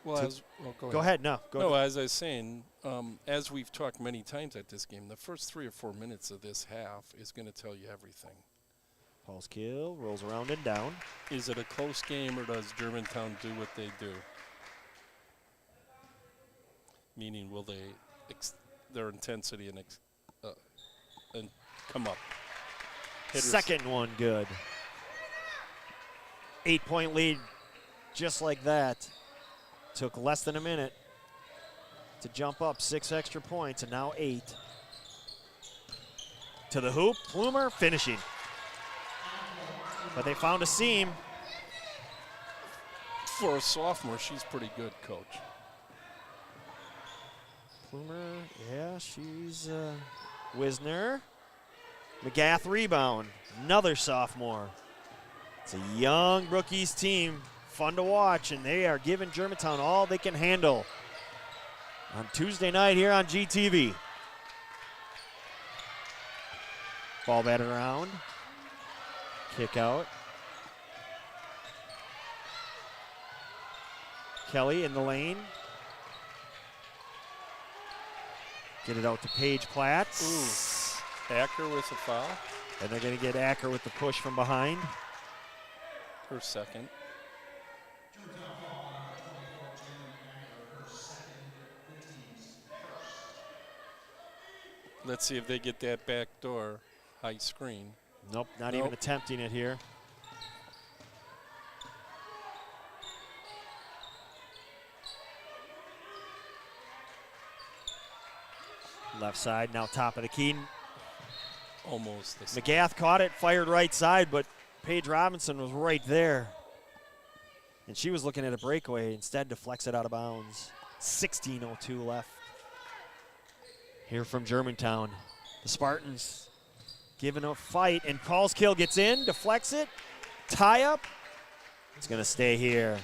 Well, go ahead. No, as I was saying, as we've talked many times at this game, the first 3 or 4 minutes of this half is going to tell you everything. Paul's kill, rolls around and down. Is it a close game, or does Germantown do what they do? Meaning, will they their intensity and come up? Second one good. 8-point lead, just like that. Took less than a minute to jump up 6 extra points, and now 8. To the hoop, Plumer finishing. But they found a seam. For a sophomore, she's pretty good, Coach. Plumer, yeah, she's Wisner. McGath rebound. Another sophomore. It's a young Brook East team. Fun to watch, and they are giving Germantown all they can handle on Tuesday night here on GTV. Ball batted around. Kick out. Kelly in the lane. Get it out to Paige Platts. Ooh. Acker with a foul. And they're going to get Acker with the push from behind. Her second. Let's see if they get that back door high screen. Nope, not even attempting it here. Left side, now top of the key. Almost the same. McGath caught it, fired right side, but Paige Robinson was right there. And she was looking at a breakaway, instead deflects it out of bounds. 16:02 left. Here from Germantown. The Spartans giving a fight, and Paulskill gets in, deflects it, tie up. It's gonna stay here.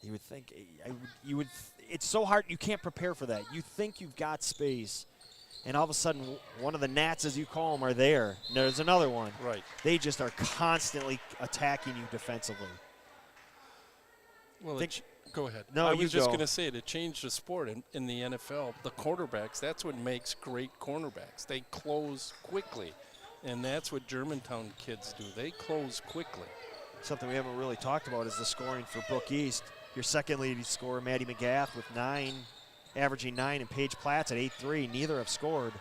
You would think, it's so hard, you can't prepare for that. You think you've got space, and all of a sudden, one of the gnats, as you call them, are there. And there's another one. Right. They just are constantly attacking you defensively. Well, go ahead. No, I you was just go. going to say, to change the sport in the NFL, the quarterbacks, that's what makes great cornerbacks. They close quickly, and that's what Germantown kids do. They close quickly. Something we haven't really talked about is the scoring for Brook East. Your second leading scorer, Maddie McGath, with 9, averaging 9, and Paige Platts at 8-3. Neither have scored.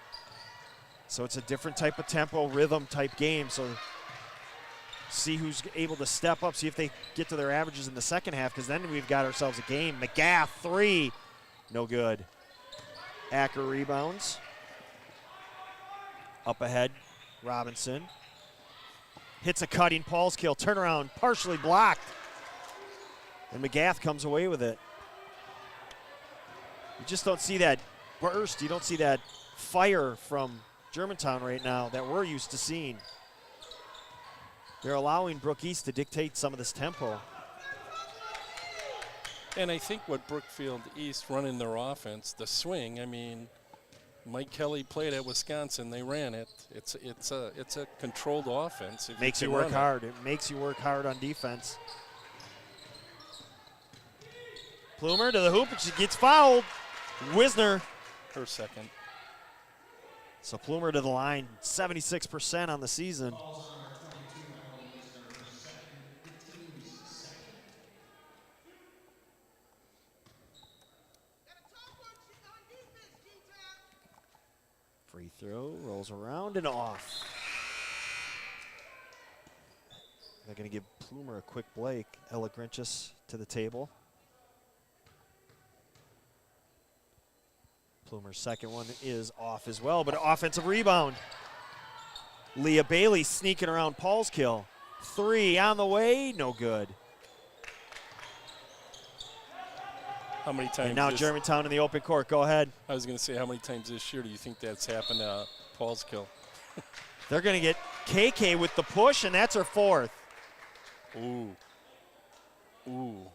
So it's a different type of tempo, rhythm type game. So see who's able to step up, see if they get to their averages in the second half, because then we've got ourselves a game. McGath, 3, no good. Acker rebounds. Up ahead, Robinson. Hits a cutting Paulskill, turnaround, partially blocked. And McGath comes away with it. You just don't see that burst. You don't see that fire from Germantown right now that we're used to seeing. They're allowing Brook East to dictate some of this tempo. And I think what Brookfield East running their offense, the swing, I mean, Mike Kelly played at Wisconsin. They ran it. It's a controlled offense. Makes you work hard. It makes you work hard on defense. Plumer to the hoop, and she gets fouled. Wisner. Her second. So Plumer to the line, 76% on the season. Free throw, rolls around and off. They're going to give Plumer a quick break. Ella Grinchus to the table. Plumer's second one is off as well, but offensive rebound. Leah Bailey sneaking around Paulskill. 3 on the way, no good. How many times? And now Germantown in the open court. Go ahead. I was going to say, how many times this year do you think that's happened to Paulskill? They're going to get KK with the push, and that's her 4th. Ooh. Ooh.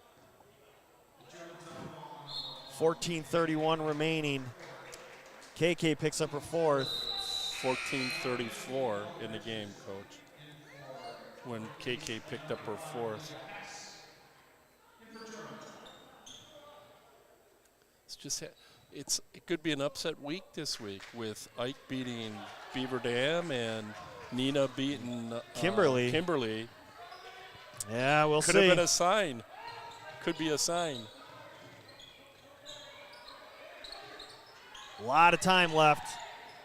14:31 remaining. KK picks up her 4th. 14:34 in the game, Coach, when KK picked up her 4th. It could be an upset week this week with Ike beating Beaver Dam and Nina beating Kimberly. Yeah, we'll see. Could have been a sign. Could be a sign. A lot of time left,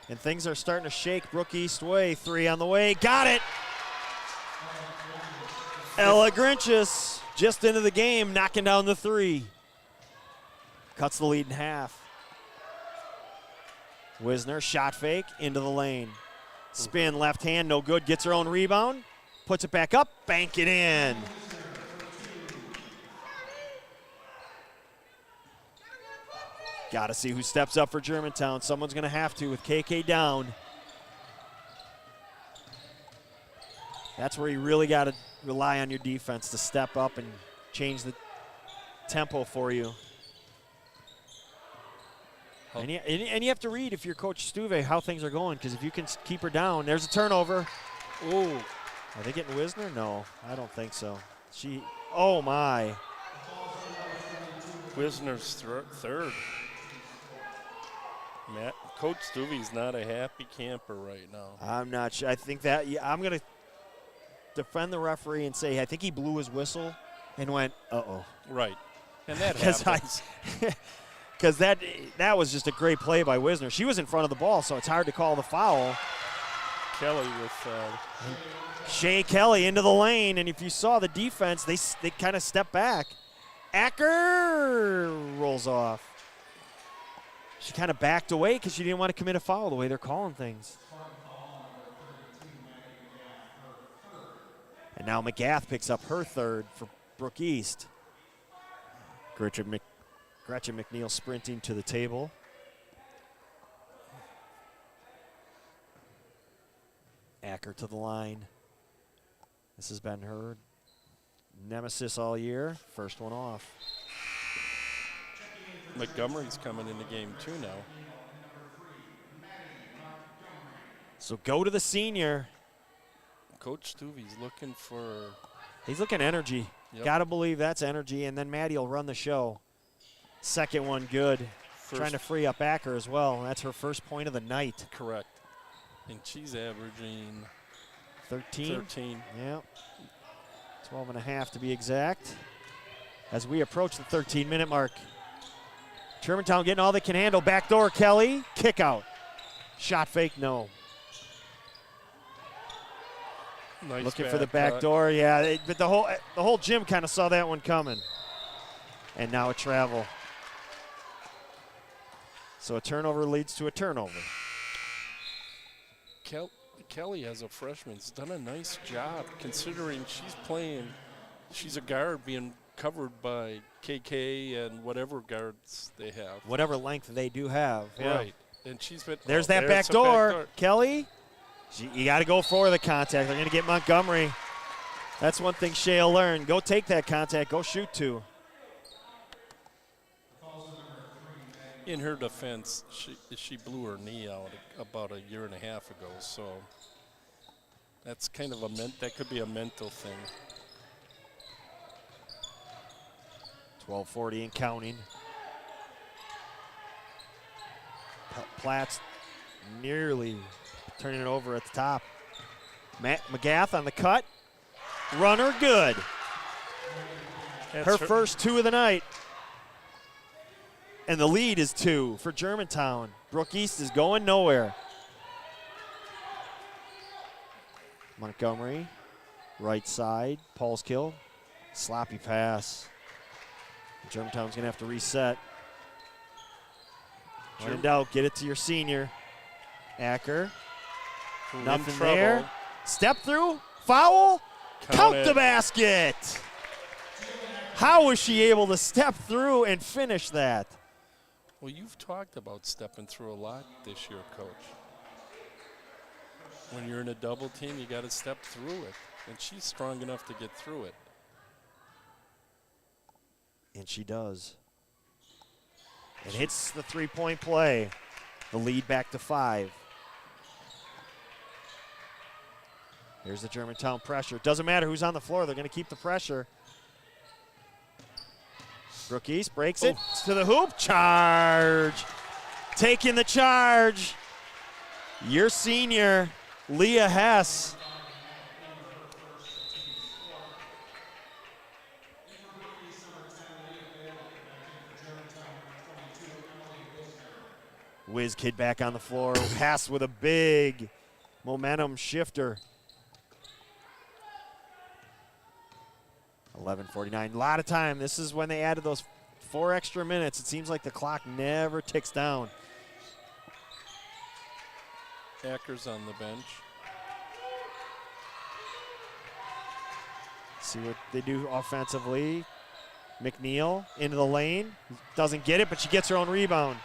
and things are starting to shake Brook East way. 3 on the way. Got it. Ella Grinchus just into the game, knocking down the 3. Cuts the lead in half. Wisner, shot fake, into the lane. Spin, left hand, no good. Gets her own rebound. Puts it back up, bank it in. Got to see who steps up for Germantown. Someone's going to have to with KK down. That's where you really got to rely on your defense to step up and change the tempo for you. And you have to read, if you're Coach Stuve, how things are going, because if you can keep her down, there's a turnover. Oh, Are they getting Wisner? No, I don't think so. Oh my. Wisner's third. Coach Stuve's not a happy camper right now. I'm not sure. I think that, I'm going to defend the referee and say I think he blew his whistle and went, uh-oh. Right, and that happens. Because that was just a great play by Wisner. She was in front of the ball, so it's hard to call the foul. Kelly with Shea Kelly into the lane, and if you saw the defense, they kind of step back. Acker rolls off. She kind of backed away because she didn't want to commit a foul the way they're calling things. And now McGath picks up her third for Brook East. Gretchen McNeil sprinting to the table. Acker to the line. This has been her nemesis all year. First one off. Montgomery's coming in the game too now. So go to the senior. Coach Stuve's looking for. He's looking energy. Yep. Got to believe that's energy, and then Maddie will run the show. Second one good. Trying to free up Acker as well. That's her first point of the night. Correct. And she's averaging 13. 13. Yeah. 12 and a half to be exact. As we approach the 13-minute mark. Germantown getting all they can handle. Backdoor Kelly. Kick out. Shot fake, no. Nice Looking for the back door, yeah. But the whole gym kind of saw that one coming. And now a travel. So a turnover leads to a turnover. Kelly, as a freshman, has done a nice job considering she's a guard being covered by KK and whatever guards they have. Whatever length they do have. Yeah. Right. And she's been. There's that back door. Kelly, you got to go for the contact. They're going to get Montgomery. That's one thing Shea learned. Go take that contact. Go shoot two. In her defense, she blew her knee out about a year and a half ago, so that's kind of that could be a mental thing. 12:40 and counting. Platts nearly turning it over at the top. Matt McGath on the cut. Runner good. Her first two of the night. And the lead is 2 for Germantown. Brook East is going nowhere. Montgomery, right side, Paul's kill. Sloppy pass. Germantown's going to have to reset. When in doubt, get it to your senior. Acker. Nothing there. Step through. Foul. Count the basket. How was she able to step through and finish that? Well, you've talked about stepping through a lot this year, Coach. When you're in a double team, you got to step through it. And she's strong enough to get through it. And she does. It hits the three-point play. The lead back to 5. Here's the Germantown pressure. Doesn't matter who's on the floor. They're going to keep the pressure. Brook East breaks it to the hoop. Charge. Taking the charge. Your senior, Leah Hess. Whiz kid back on the floor. Pass with a big momentum shifter. 11:49, a lot of time. This is when they added those 4 extra minutes. It seems like the clock never ticks down. Acker's on the bench. See what they do offensively. McNeil into the lane. Doesn't get it, but she gets her own rebound.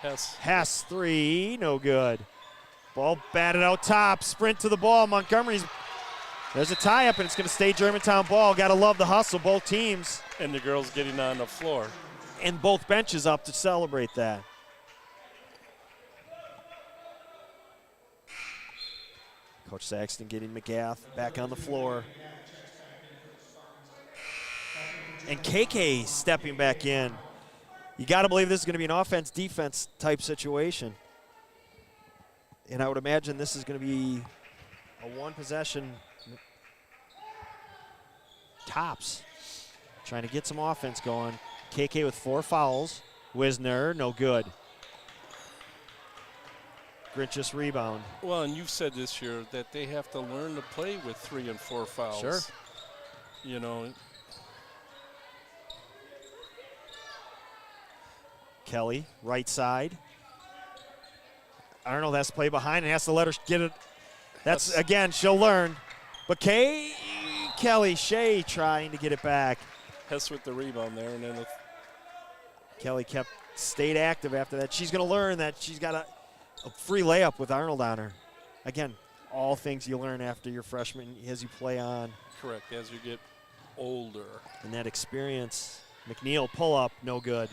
Hess 3, no good. Ball batted out top, sprint to the ball. Montgomery's, there's a tie up and it's gonna stay Germantown ball. Gotta love the hustle, both teams. And the girls getting on the floor. And both benches up to celebrate that. Coach Saxton getting McGath back on the floor. And KK stepping back in. You got to believe this is going to be an offense-defense type situation. And I would imagine this is going to be a one-possession tops. Trying to get some offense going. KK with 4 fouls. Wisner, no good. Grinch's rebound. Well, and you've said this year that they have to learn to play with 3 and 4 fouls. Sure. You know. Kelly, right side. Arnold has to play behind and has to let her get it. That's, again, she'll learn. But Kelly Shea trying to get it back. Hess with the rebound there, and then Kelly stayed active after that. She's going to learn that she's got a free layup with Arnold on her. Again, all things you learn after your freshman as you play on. correct, as you get older. And that experience. McNeil pull up, no good.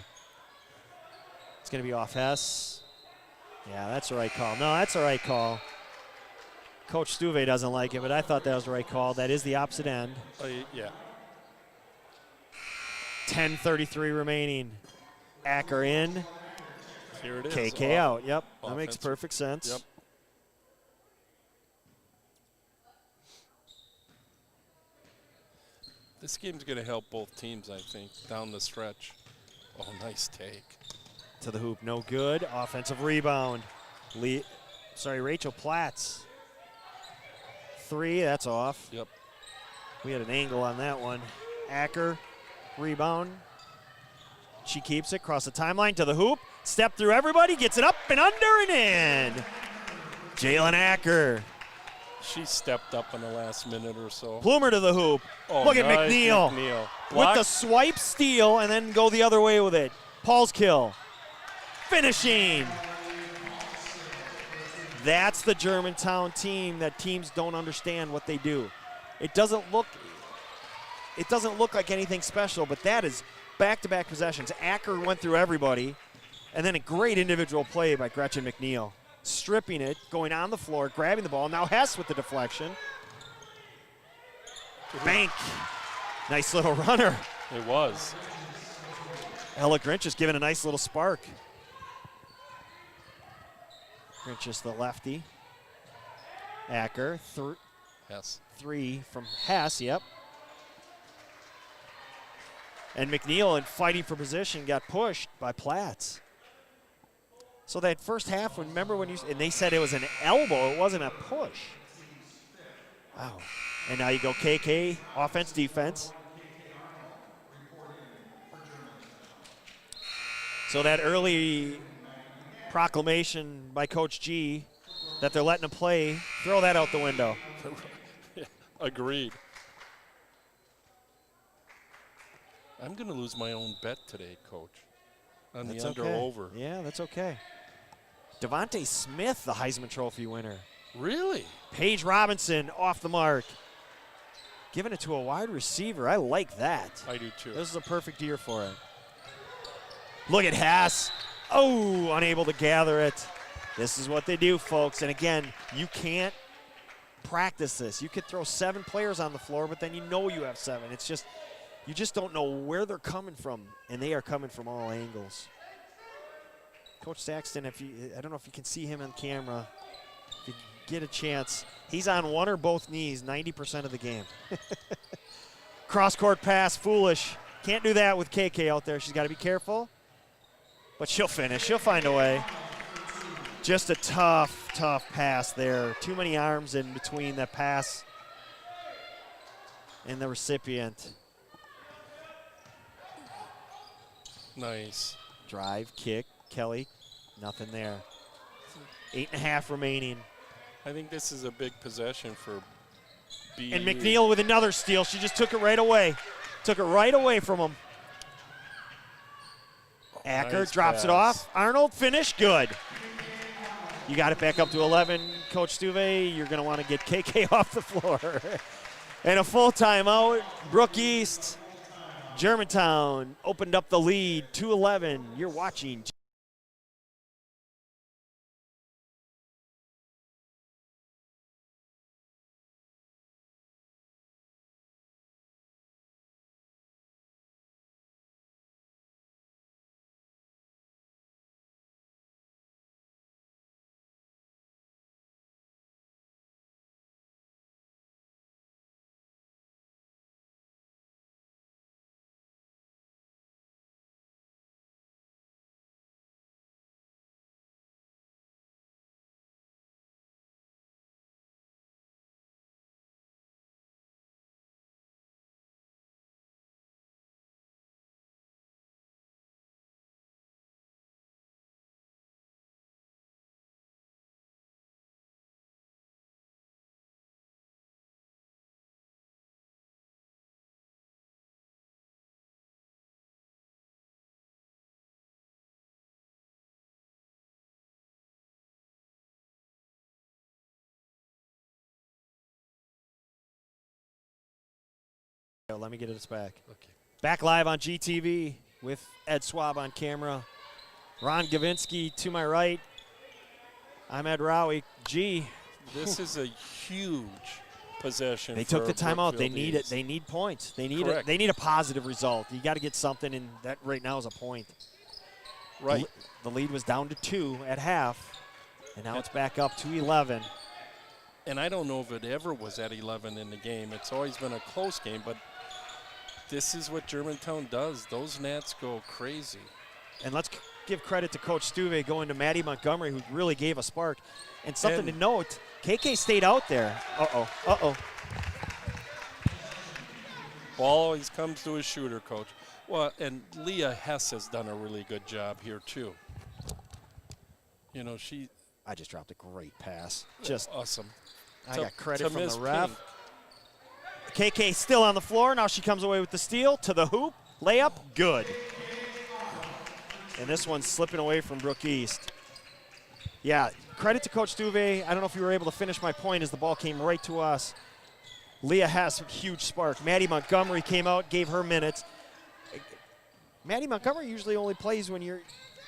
It's going to be off Hess. Yeah, that's the right call. No, that's the right call. Coach Stuve doesn't like it, but I thought that was the right call. That is the opposite end. Yeah. 10:33 remaining. Acker in. Here it is. KK out. Yep, that Offensive. makes perfect sense. Yep. This game's going to help both teams, I think, down the stretch. Oh, nice take. To the hoop, no good. Offensive rebound. Rachel Platts. 3, that's off. Yep. We had an angle on that one. Acker, rebound. She keeps it, cross the timeline to the hoop. Step through everybody, gets it up and under and in. Jalen Acker. She stepped up in the last minute or so. Plumer to the hoop. Oh, Look at nice McNeil. McNeil. With Block. the swipe steal and then go the other way with it. Paul's kill. Finishing. That's the Germantown team that teams don't understand what they do. It doesn't look like anything special, but that is back-to-back possessions. Acker went through everybody, and then a great individual play by Gretchen McNeil. Stripping it, going on the floor, grabbing the ball. Now Hess with the deflection. Bank. Nice little runner. It was. Ella Grinch is giving a nice little spark. Grinch is the lefty. Acker, Yes. 3 from Hess, yep. And McNeil, in fighting for position, got pushed by Platts. So that first half, remember when and they said it was an elbow, it wasn't a push. Wow. And now you go KK, offense, defense. So that early proclamation by Coach G that they're letting them play, throw that out the window. Agreed. I'm going to lose my own bet today, Coach, on That's the under okay. over. Yeah, that's okay. Devontae Smith, the Heisman Trophy winner. Really? Paige Robinson off the mark. Giving it to a wide receiver. I like that. I do too. This is a perfect year for it. Look at Haas. Oh, unable to gather it. This is what they do, folks. And again, you can't practice this. You could throw 7 players on the floor, but then you know you have 7. It's just, you just don't know where they're coming from, and they are coming from all angles. Coach Saxton, I don't know if you can see him on camera. If you get a chance, he's on one or both knees 90% of the game. Cross-court pass, foolish. Can't do that with KK out there. She's got to be careful, but she'll finish. She'll find a way. Just a tough, tough pass there. Too many arms in between that pass and the recipient. Nice. Drive, kick, Kelly, nothing there. 8.5 remaining. I think this is a big possession for And McNeil with another steal. She just took it right away. Took it right away from him. Acker Nice drops pass. it off. Arnold, finish, good. You got it back up to 11. Coach Stuve, you're going to want to get KK off the floor. And a full timeout. Brook East, Germantown opened up the lead, 2-11. You're watching. Let me get us back. Okay. Back live on GTV with Ed Swab on camera. Ron Gavinsky to my right. I'm Ed Rowie. G. This is a huge possession. They took for the timeout. They Brookfield need it. East. They need points. They need Correct. they need a positive result. You got to get something, and that right now is a point. Right. The lead was down to 2 at half, and now it's back up to 11. And I don't know if it ever was at 11 in the game. It's always been a close game, but this is what Germantown does. Those Nats go crazy. And let's give credit to Coach Stuve going to Maddie Montgomery, who really gave a spark. And something to note, KK stayed out there. Uh-oh. Ball always comes to a shooter, Coach. Well, and Leah Hess has done a really good job here, too. You know, I just dropped a great pass. Just awesome. I got credit from Miss the ref. Pink. KK still on the floor. Now she comes away with the steal to the hoop. Layup, good. And this one's slipping away from Brook East. Yeah, credit to Coach Stuve. I don't know if you were able to finish my point as the ball came right to us. Leah Hess, huge spark. Maddie Montgomery came out, gave her minutes. Maddie Montgomery usually only plays when you're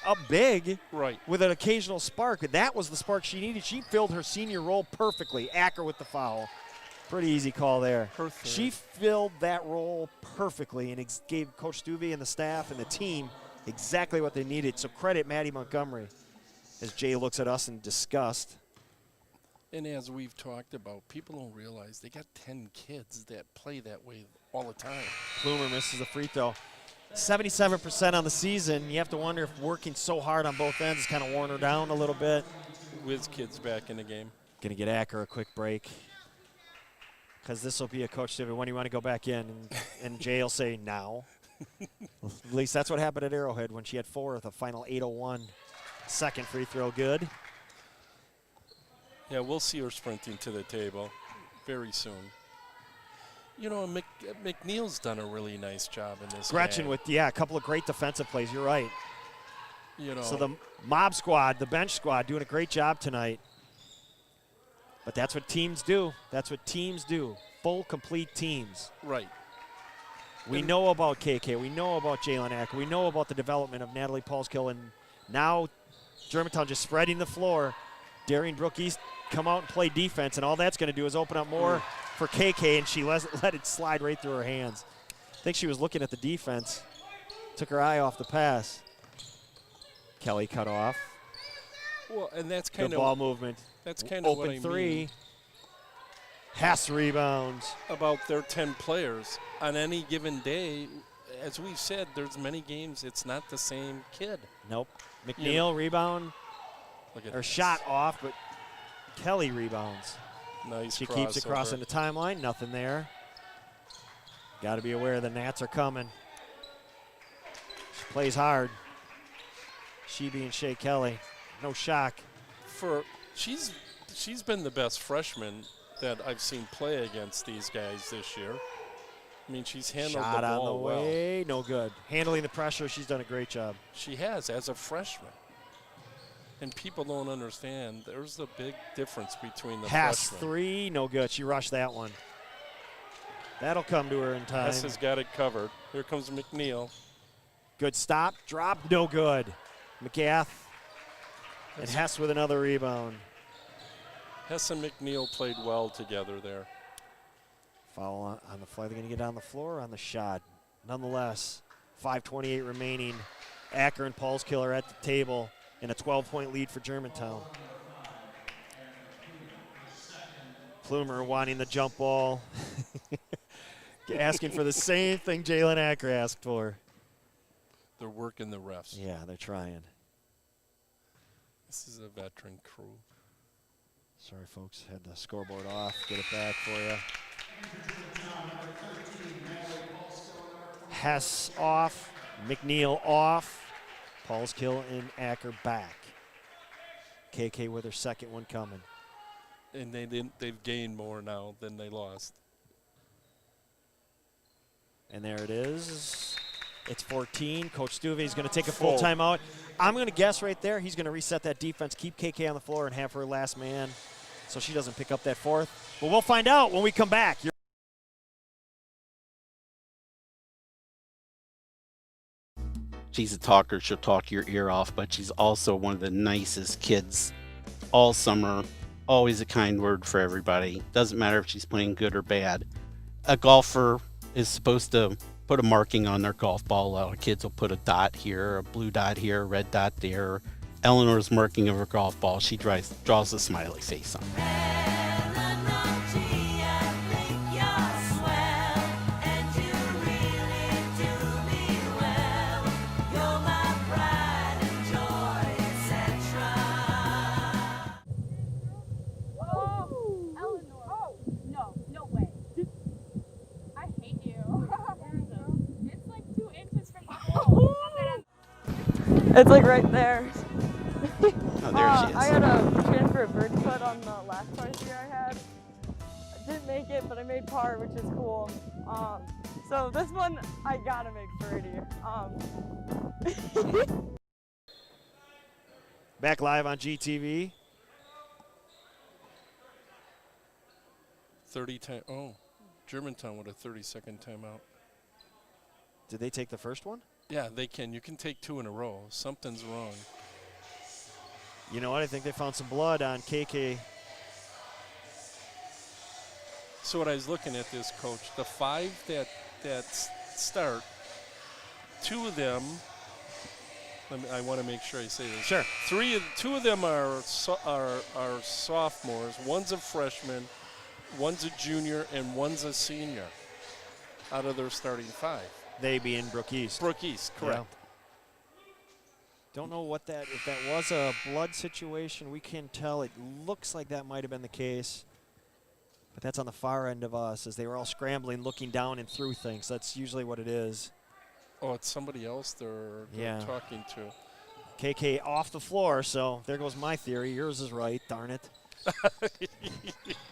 up big, Right. with an occasional spark. That was the spark she needed. She filled her senior role perfectly. Acker with the foul. Pretty easy call there. Her third. She filled that role perfectly and gave Coach Stuve and the staff and the team exactly what they needed. So credit Maddie Montgomery as Jay looks at us in disgust. And as we've talked about, people don't realize they got 10 kids that play that way all the time. Plumer misses the free throw. 77% on the season. You have to wonder if working so hard on both ends has kind of worn her down a little bit. Wiz kids back in the game. Going to get Acker a quick break. Because this will be a Coach Stuve, when do you want to go back in? And Jay will say, now. At least that's what happened at Arrowhead when she had 4 with a final 8:01. Second free throw good. Yeah, we'll see her sprinting to the table very soon. You know, McNeil's done a really nice job in this Gretchen game. with, a couple of great defensive plays. You're right. You know, So the mob squad, the bench squad, doing a great job tonight. But that's what teams do. That's what teams do. Full, complete teams. right. We know about KK. We know about Jalen Acker. We know about the development of Natalie Paulskill. And now Germantown just spreading the floor. Daring Brook East come out and play defense. And all that's going to do is open up more for KK. And she let it slide right through her hands. I think she was looking at the defense. Took her eye off the pass. Kelly cut off. Well, and that's Good kind of ball movement. That's kind of what Open I three. mean Hess rebounds. about their 10 players. On any given day, as we've said, there's many games it's not the same kid. Nope. McNeil rebound. Look at Or this. shot off, but Kelly rebounds. Nice. She keeps it crossing the timeline. Nothing there. Got to be aware the Nats are coming. She plays hard. She being Shea Kelly. No shock. She's been the best freshman that I've seen play against these guys this year. I mean, she's handled Shot the on ball the well. way, no good. Handling the pressure, she's done a great job. She has, as a freshman. And people don't understand, there's a big difference between the Pass freshmen. 3, no good. She rushed that one. That'll come to her in time. Hess has got it covered. Here comes McNeil. Good stop, drop, no good. McGath and Hess with another rebound. Hess and McNeil played well together there. Foul on the fly. They're going to get on the floor on the shot. Nonetheless, 5:28 remaining. Acker and Paul's Killer at the table in a 12-point lead for Germantown. Plumer wanting the jump ball. Asking for the same thing Jalen Acker asked for. They're working the refs. Yeah, they're trying. This is a veteran crew. Sorry, folks. Had the scoreboard off. Get it back for you. Hess off. McNeil off. Paul's Kill and Acker back. KK with her second one coming. And they've gained more now than they lost. And there it is. It's 14. Coach Stuve is going to take a full timeout. I'm going to guess right there he's going to reset that defense, keep KK on the floor, and have her last man so she doesn't pick up that fourth. But we'll find out when we come back. She's a talker. She'll talk your ear off, but she's also one of the nicest kids all summer. Always a kind word for everybody. Doesn't matter if she's playing good or bad. A golfer is supposed to put a marking on their golf ball. A lot of kids will put a dot here, a blue dot here, a red dot there. Eleanor's marking of her golf ball. She draws a smiley face on it. It's like right there. Oh, there she is. I got a chance for a birdie putt on the last par three I had. I didn't make it, but I made par, which is cool. So this one, I gotta make birdie. Back live on GTV. 30 time. Oh, Germantown with a 30-second timeout. Did they take the first one? Yeah, they can. You can take two in a row. Something's wrong. You know what? I think they found some blood on KK. So what I was looking at this, Coach, the five that start, two of them. I want to make sure I say this. Sure. Two of them are sophomores. One's a freshman, one's a junior, and one's a senior. Out of their starting five. They being Brook East. Brook East, correct. Yeah. Don't know what that, if that was a blood situation, we can tell. It looks like that might have been the case. But that's on the far end of us as they were all scrambling, looking down and through things. That's usually what it is. Oh, it's somebody else they're talking to. KK off the floor, so there goes my theory. Yours is right, darn it.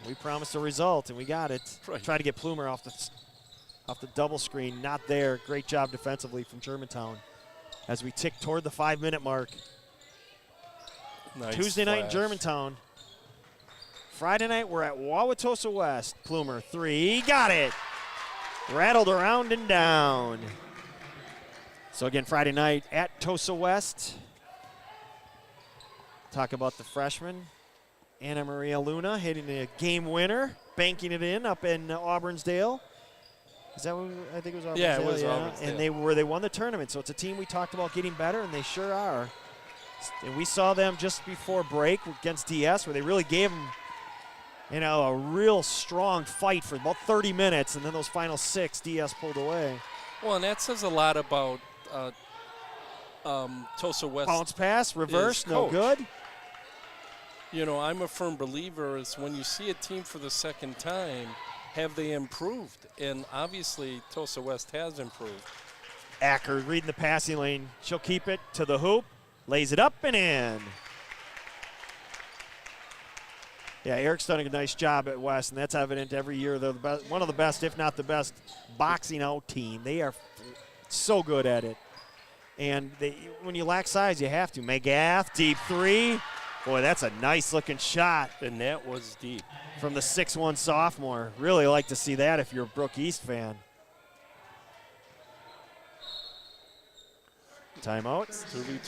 We promised a result, and we got it. Right. Try to get Plumer off the double screen. Not there. Great job defensively from Germantown as we tick toward the 5-minute mark. Nice Tuesday night in flash. Germantown. Friday night, we're at Wauwatosa West. Plumer, three. Got it. Rattled around and down. So again, Friday night at Tosa West. Talk about the freshman, Anna Maria Luna, hitting a game winner, banking it in up in Auburnsdale. Is that what I think it was Auburnsdale? Yeah, it was Auburnsdale. And they won the tournament. So it's a team we talked about getting better, and they sure are. And we saw them just before break against DS, where they really gave them, a real strong fight for about 30 minutes, and then those final 6, DS pulled away. Well, and that says a lot about Tosa West. Bounce pass, reverse, no coach. good. I'm a firm believer is when you see a team for the second time, have they improved? And obviously, Tosa West has improved. Acker reading the passing lane. She'll keep it to the hoop, lays it up and in. Yeah, Eric's done a nice job at West, and that's evident every year. They're the best, one of the best, if not the best, boxing out team. They are so good at it. And when you lack size, you have to. McGath, deep three. Boy, that's a nice-looking shot. And that was deep. From the 6'1 sophomore. Really like to see that if you're a Brook East fan. Timeout. Subi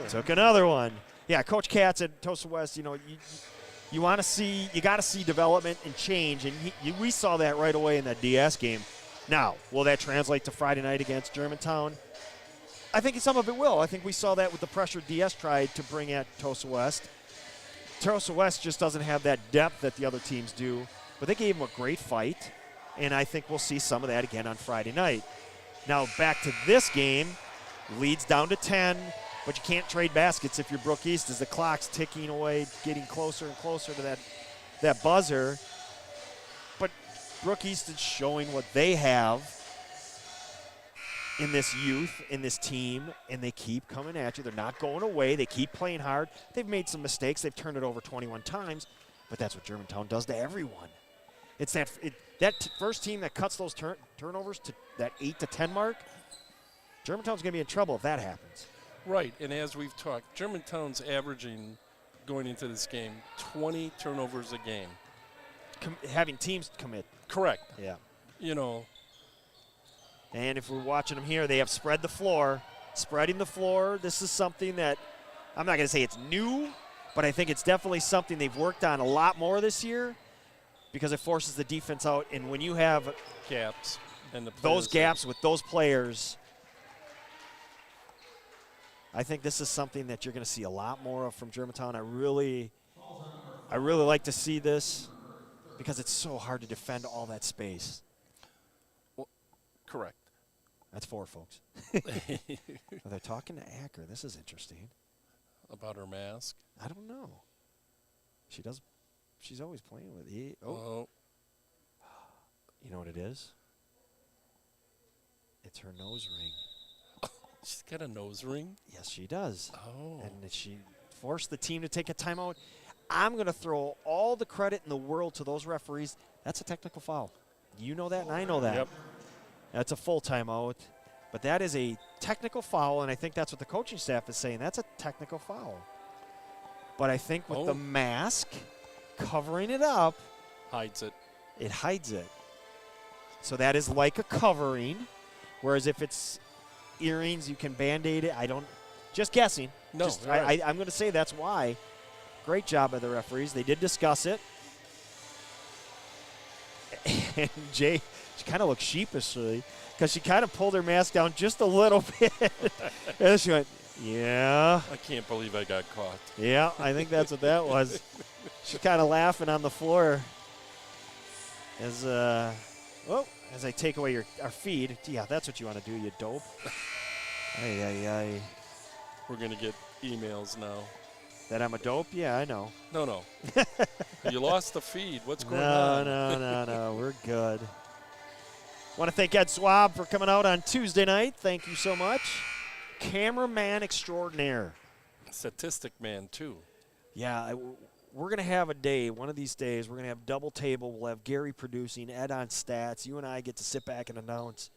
Took another one. Yeah, Coach Katz at Tosa West, you know, you want to see, you got to see development and change, and we saw that right away in that DS game. Now, will that translate to Friday night against Germantown? I think some of it will. I think we saw that with the pressure DS tried to bring at Tosa West. Tosa West just doesn't have that depth that the other teams do, but they gave them a great fight, and I think we'll see some of that again on Friday night. Now, back to this game, leads down to 10, but you can't trade baskets if you're Brook East as the clock's ticking away, getting closer and closer to that buzzer. But Brook East is showing what they have in this youth, in this team, and they keep coming at you. They're not going away. They keep playing hard. They've made some mistakes. They've turned it over 21 times, but that's what Germantown does to everyone. It's that first team that cuts those turnovers to that 8 to 10 mark. Germantown's going to be in trouble if that happens. Right, and as we've talked, Germantown's averaging, going into this game, 20 turnovers a game. Having teams commit. Correct. Yeah. You know. And if we're watching them here, they have spread the floor. Spreading the floor, this is something that, I'm not going to say it's new, but I think it's definitely something they've worked on a lot more this year because it forces the defense out. And when you have gaps and those gaps with those players, I think this is something that you're going to see a lot more of from Germantown. I really like to see this because it's so hard to defend all that space. Well, correct. That's 4, folks. They're talking to Acker. This is interesting. About her mask? I don't know. She's always playing with it. Oh. You know what it is? It's her nose ring. She's got a nose ring? Yes, she does. Oh. And she forced the team to take a timeout. I'm going to throw all the credit in the world to those referees. That's a technical foul. You know that, and I know that. Yep. That's a full timeout. But that is a technical foul, and I think that's what the coaching staff is saying. That's a technical foul. But I think with the mask covering it up. Hides it. It hides it. So that is like a covering, whereas if it's earrings, you can Band-Aid it. Just guessing. No, I'm going to say that's why. Great job by the referees. They did discuss it. And Jay, she kind of looked sheepishly because she kind of pulled her mask down just a little bit. And then she went, yeah. I can't believe I got caught. Yeah, I think that's what that was. She's kind of laughing on the floor as I take away our feed. Yeah, that's what you want to do, you dope. Ay. We're going to get emails now. That I'm a dope? Yeah, I know. No. You lost the feed. What's going on? No. We're good. Want to thank Ed Swab for coming out on Tuesday night. Thank you so much. Cameraman extraordinaire. Statistic man, too. Yeah, we're going to have a day, one of these days, we're going to have double table. We'll have Gary producing, Ed on stats. You and I get to sit back and announce.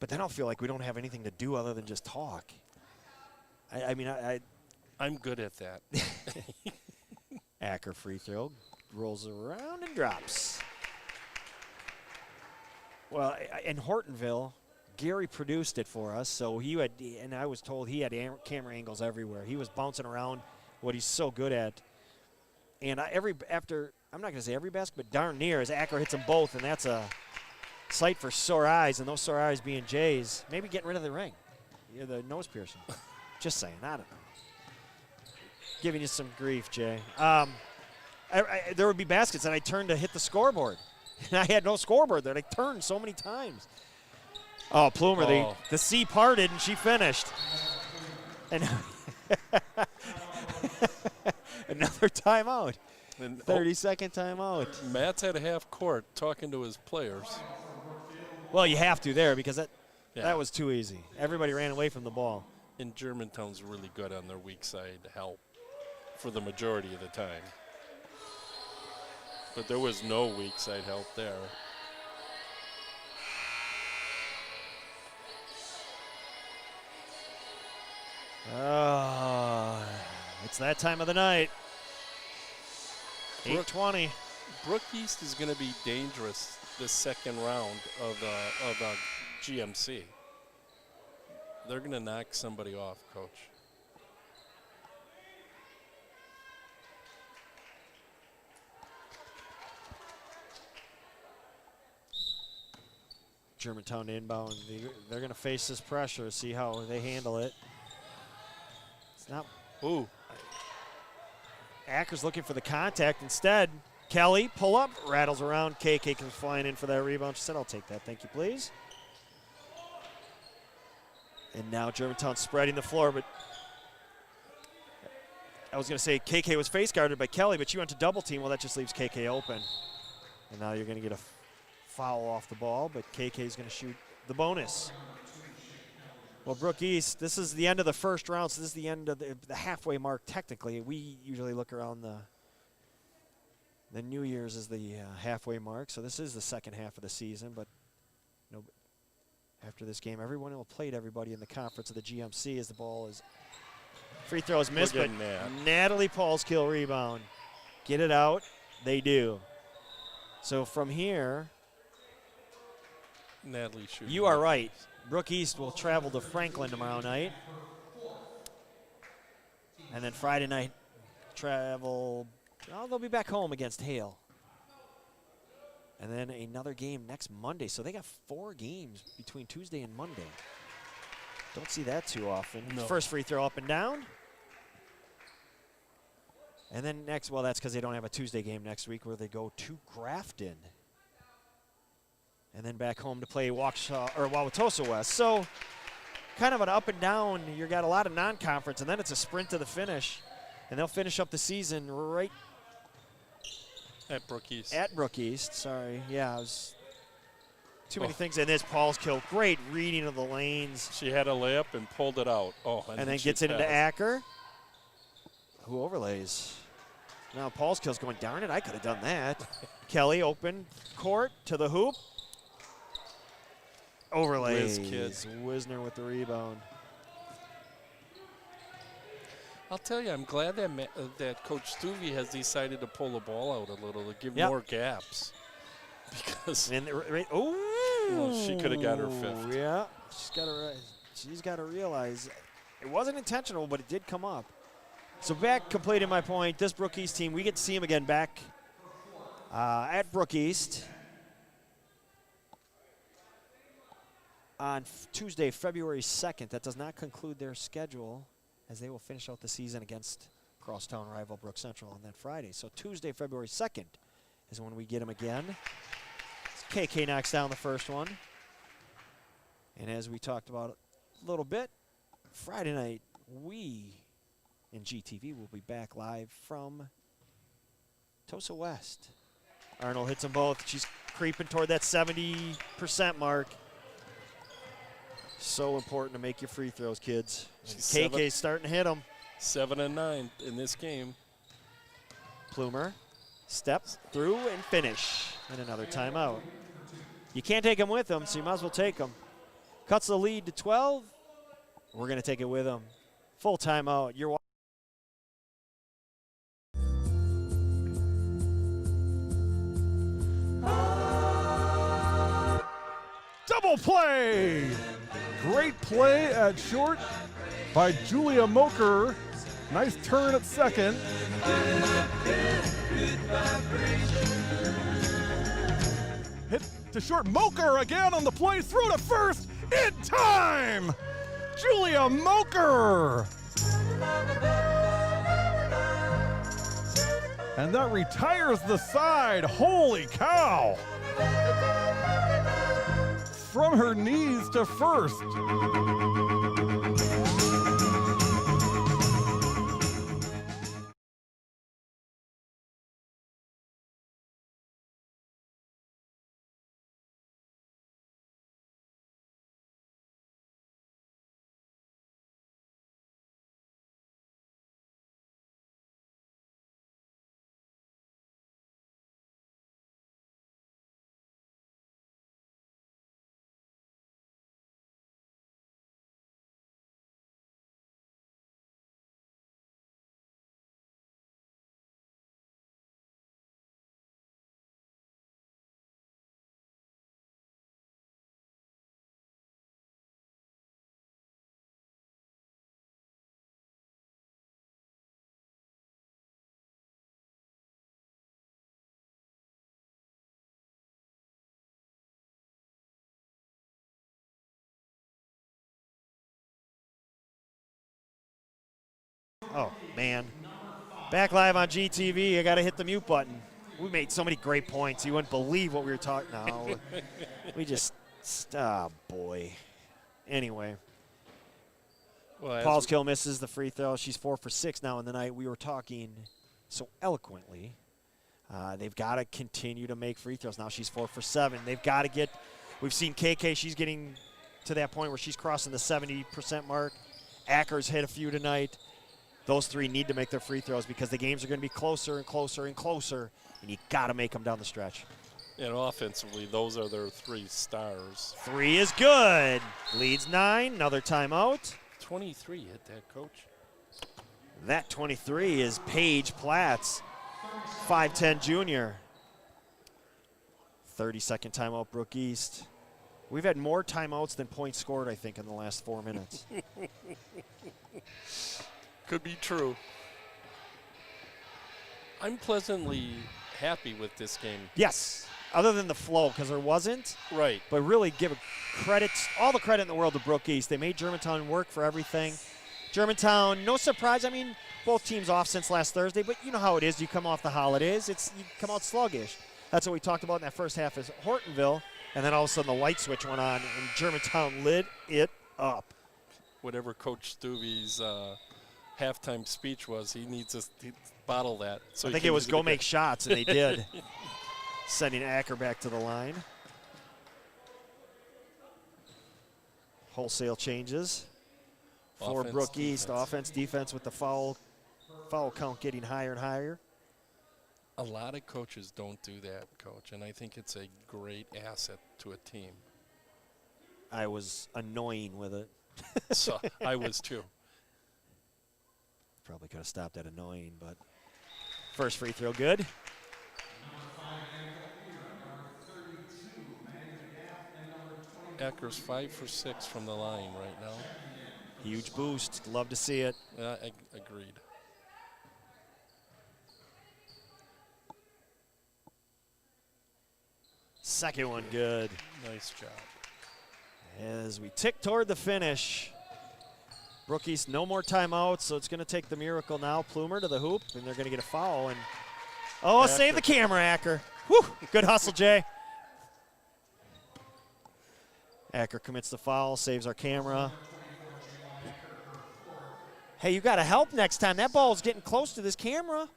But then I'll feel like we don't have anything to do other than just talk. I'm good at that. Acker free throw rolls around and drops. Well, in Hortonville, Gary produced it for us, so and I was told he had camera angles everywhere. He was bouncing around what he's so good at. And I'm not going to say every basket, but darn near, as Acker hits them both, and that's a sight for sore eyes, and those sore eyes being Jay's. Maybe getting rid of the ring, the nose piercing. Just saying, I don't know. Giving you some grief, Jay. There would be baskets, and I turned to hit the scoreboard. And I had no scoreboard there. I turned so many times. Oh, Plumer, the sea parted, and she finished. And another timeout. 30-second timeout. Matt's at a half court talking to his players. Well, you have to there because that was too easy. Everybody ran away from the ball. And Germantown's really good on their weak side help for the majority of the time. But there was no weak side help there. It's that time of the night. 8:20. Brook East is going to be dangerous this second round of GMC. They're going to knock somebody off, Coach. Germantown inbound. They're going to face this pressure, see how they handle it. It's not. Ooh. Acker's looking for the contact. Instead, Kelly, pull up, rattles around. KK comes flying in for that rebound. She said, I'll take that. Thank you, please. And now Germantown spreading the floor, but I was going to say KK was face guarded by Kelly, but she went to double team. Well, that just leaves KK open. And now you're going to get a foul off the ball, but KK is going to shoot the bonus. Well, Brook East, this is the end of the first round, so this is the end of the halfway mark technically. We usually look around the New Year's as the halfway mark, so this is the second half of the season, but no, after this game, everyone will have played everybody in the conference of the GMC as the ball is free throw is missed, but Natalie Paulskill rebound. Get it out, they do. So from here, Natalie shooting. You are right. Brook East will travel to Franklin tomorrow night. And then Friday night, they'll be back home against Hale. And then another game next Monday. So they got 4 games between Tuesday and Monday. Don't see that too often. No. First free throw up and down. And then next, well, that's because they don't have a Tuesday game next week where they go to Grafton. And then back home to play Wauwatosa West. So kind of an up and down. You got a lot of non-conference, and then it's a sprint to the finish. And they'll finish up the season right at Brook East. At Brook East, sorry. Yeah, it was too many things in this. Paulskill, great reading of the lanes. She had a layup and pulled it out. And then gets it into Acker, who overlays. Now Paulskill's going, darn it, I could have done that. Kelly, open court to the hoop. Overlays. Wisner with the rebound. I'll tell you, I'm glad that Coach Stuvey has decided to pull the ball out a little to give more gaps. Because she could have got her 5th. Yeah, she's got to realize it wasn't intentional, but it did come up. So back, completing my point, this Brook East team, we get to see them again back at Brook East on Tuesday, February 2nd. That does not conclude their schedule, as they will finish out the season against crosstown rival Brook Central on that Friday. So Tuesday, February 2nd is when we get them again. KK knocks down the first one. And as we talked about a little bit, Friday night, we in GTV will be back live from Tosa West. Arnold hits them both. She's creeping toward that 70% mark. So important to make your free throws, kids. KK's starting to hit them. 7 and 9 in this game. Plumer steps through and finish. And another timeout. You can't take them with them, so you might as well take them. Cuts the lead to 12. We're going to take it with them. Full timeout. You're Double play! Great play at short by Julia Moker. Nice turn at second. Hit to short. Moker again on the play. Through to first. In time! Julia Moker! And that retires the side. Holy cow! From her knees to first. Oh, man. Back live on GTV. I got to hit the mute button. We made so many great points. You wouldn't believe what we were talking about. We just, oh, boy. Anyway. Well, Paul's kill misses the free throw. She's 4 for 6 now in the night. We were talking so eloquently. They've got to continue to make free throws. Now she's 4 for 7. They've got to get, we've seen KK, she's getting to that point where she's crossing the 70% mark. Acker's hit a few tonight. Those three need to make their free throws because the games are going to be closer and closer and closer, and you got to make them down the stretch. And offensively, those are their 3 stars. 3 is good. Leads 9. Another timeout. 23 hit that, Coach. That 23 is Paige Platts, 5'10 junior. 30-second timeout, Brook East. We've had more timeouts than points scored, I think, in the last 4 minutes. Could be true. I'm pleasantly happy with this game. Yes, other than the flow, because there wasn't. Right. But really give credit, all the credit in the world to Brook East. They made Germantown work for everything. Germantown, no surprise. I mean, both teams off since last Thursday, but you know how it is. You come off the holidays. You come out sluggish. That's what we talked about in that first half is Hortonville, and then all of a sudden the light switch went on, and Germantown lit it up. Whatever Coach Stuvey's halftime speech was, he needs to bottle that. So I think it was go make shots, and they did. Sending Acker back to the line. Wholesale changes for Offense, Brook East. defense. Offense, defense with the foul count getting higher and higher. A lot of coaches don't do that, Coach, and I think it's a great asset to a team. I was annoying with it. So I was too. Probably could have stopped at annoying, but first free throw good. Acker's 5 for 6 from the line right now. Huge boost. Love to see it. Agreed. Second one good. Nice job. As we tick toward the finish. Brook East, no more timeouts, so it's going to take the miracle now. Plumer to the hoop, and they're going to get a foul. And oh, save the camera, Acker. Whew, good hustle, Jay. Acker commits the foul, saves our camera. Hey, you got to help next time. That ball is getting close to this camera.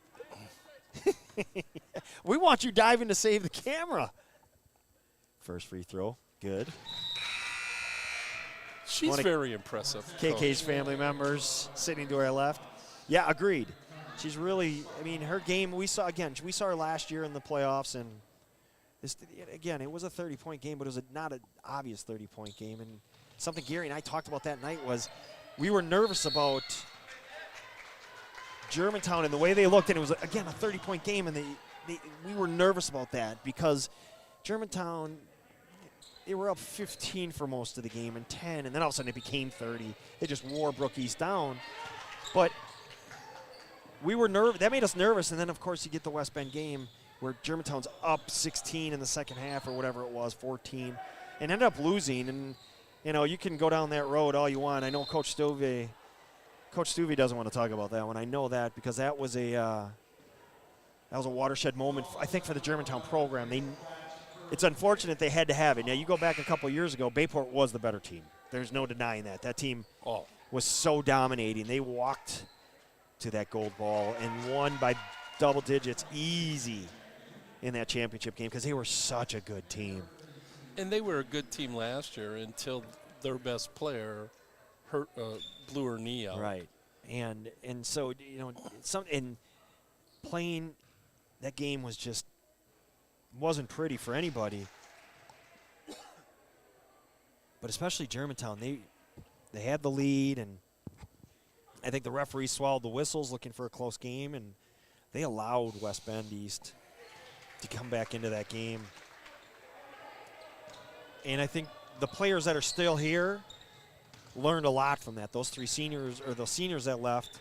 We want you diving to save the camera. First free throw, good. She's very impressive. KK's family members sitting to our left. Yeah, agreed. She's really, I mean, her game, we saw her last year in the playoffs, and this, again, it was a 30-point game, but it was not an obvious 30-point game. And something Gary and I talked about that night was we were nervous about Germantown and the way they looked, and it was, again, a 30-point game, and we were nervous about that because Germantown, they were up 15 for most of the game and 10, and then all of a sudden it became 30. They just wore Brook East down. But we were nervous. That made us nervous, and then, of course, you get the West Bend game where Germantown's up 16 in the second half or whatever it was, 14, and ended up losing. And, you know, you can go down that road all you want. I know Coach Stuvey doesn't want to talk about that one. I know that because that was a watershed moment, I think, for the Germantown program. It's unfortunate they had to have it. Now, you go back a couple years ago, Bayport was the better team. There's no denying that. That team was so dominating. They walked to that gold ball and won by double digits easy in that championship game because they were such a good team. And they were a good team last year until their best player blew her knee out. Right. And so, you know, playing that game was just wasn't pretty for anybody. But especially Germantown, they had the lead, and I think the referees swallowed the whistles looking for a close game, and they allowed West Bend East to come back into that game. And I think the players that are still here learned a lot from that. Those three seniors, or the seniors that left,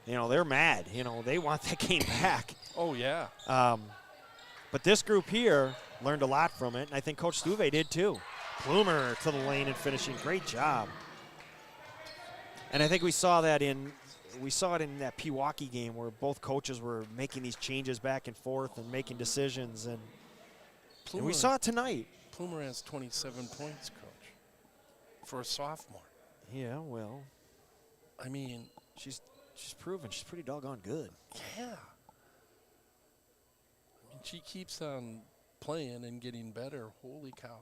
you know, they're mad. You know, they want that game back. Oh, yeah. But this group here learned a lot from it, and I think Coach Stuvey did too. Plumer to the lane and finishing. Great job. And I think we saw that in we saw it in that Pewaukee game where both coaches were making these changes back and forth and making decisions, and we saw it tonight. Plumer has 27 points, Coach, for a sophomore. Yeah, well, I mean, she's proven she's pretty doggone good. Yeah. I mean, she keeps on playing and getting better. Holy cow.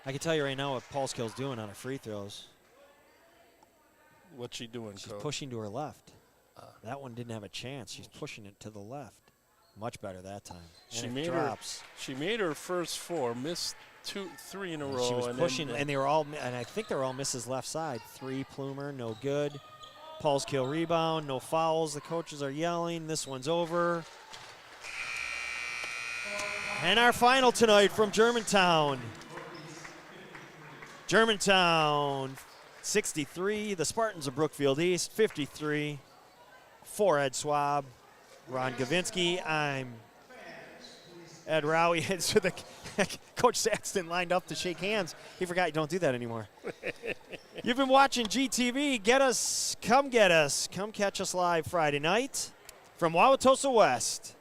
I can tell you right now what Paulskill's doing on her free throws. What's she doing, She's Coach? pushing to her left. That one didn't have a chance. She's pushing it to the left. Much better that time. She And it made drops. she made her first 4, missed 3 in a row. She was and pushing, then, and they were all, and I think they were all misses left side. 3 Plumer, no good. Paulskill rebound, no fouls. The coaches are yelling. This one's over. And our final tonight from Germantown. Germantown 63. The Spartans of Brookfield East 53. For Ed Swab, Ron Gavinsky, I'm Ed Rowie. So the Coach Saxton lined up to shake hands. He forgot you don't do that anymore. You've been watching GTV. Get us, come get us. Come catch us live Friday night from Wauwatosa West,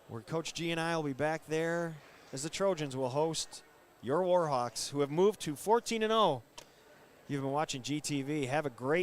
where Coach G and I will be back there as the Trojans will host your Warhawks, who have moved to 14-0. You've been watching GTV. Have a great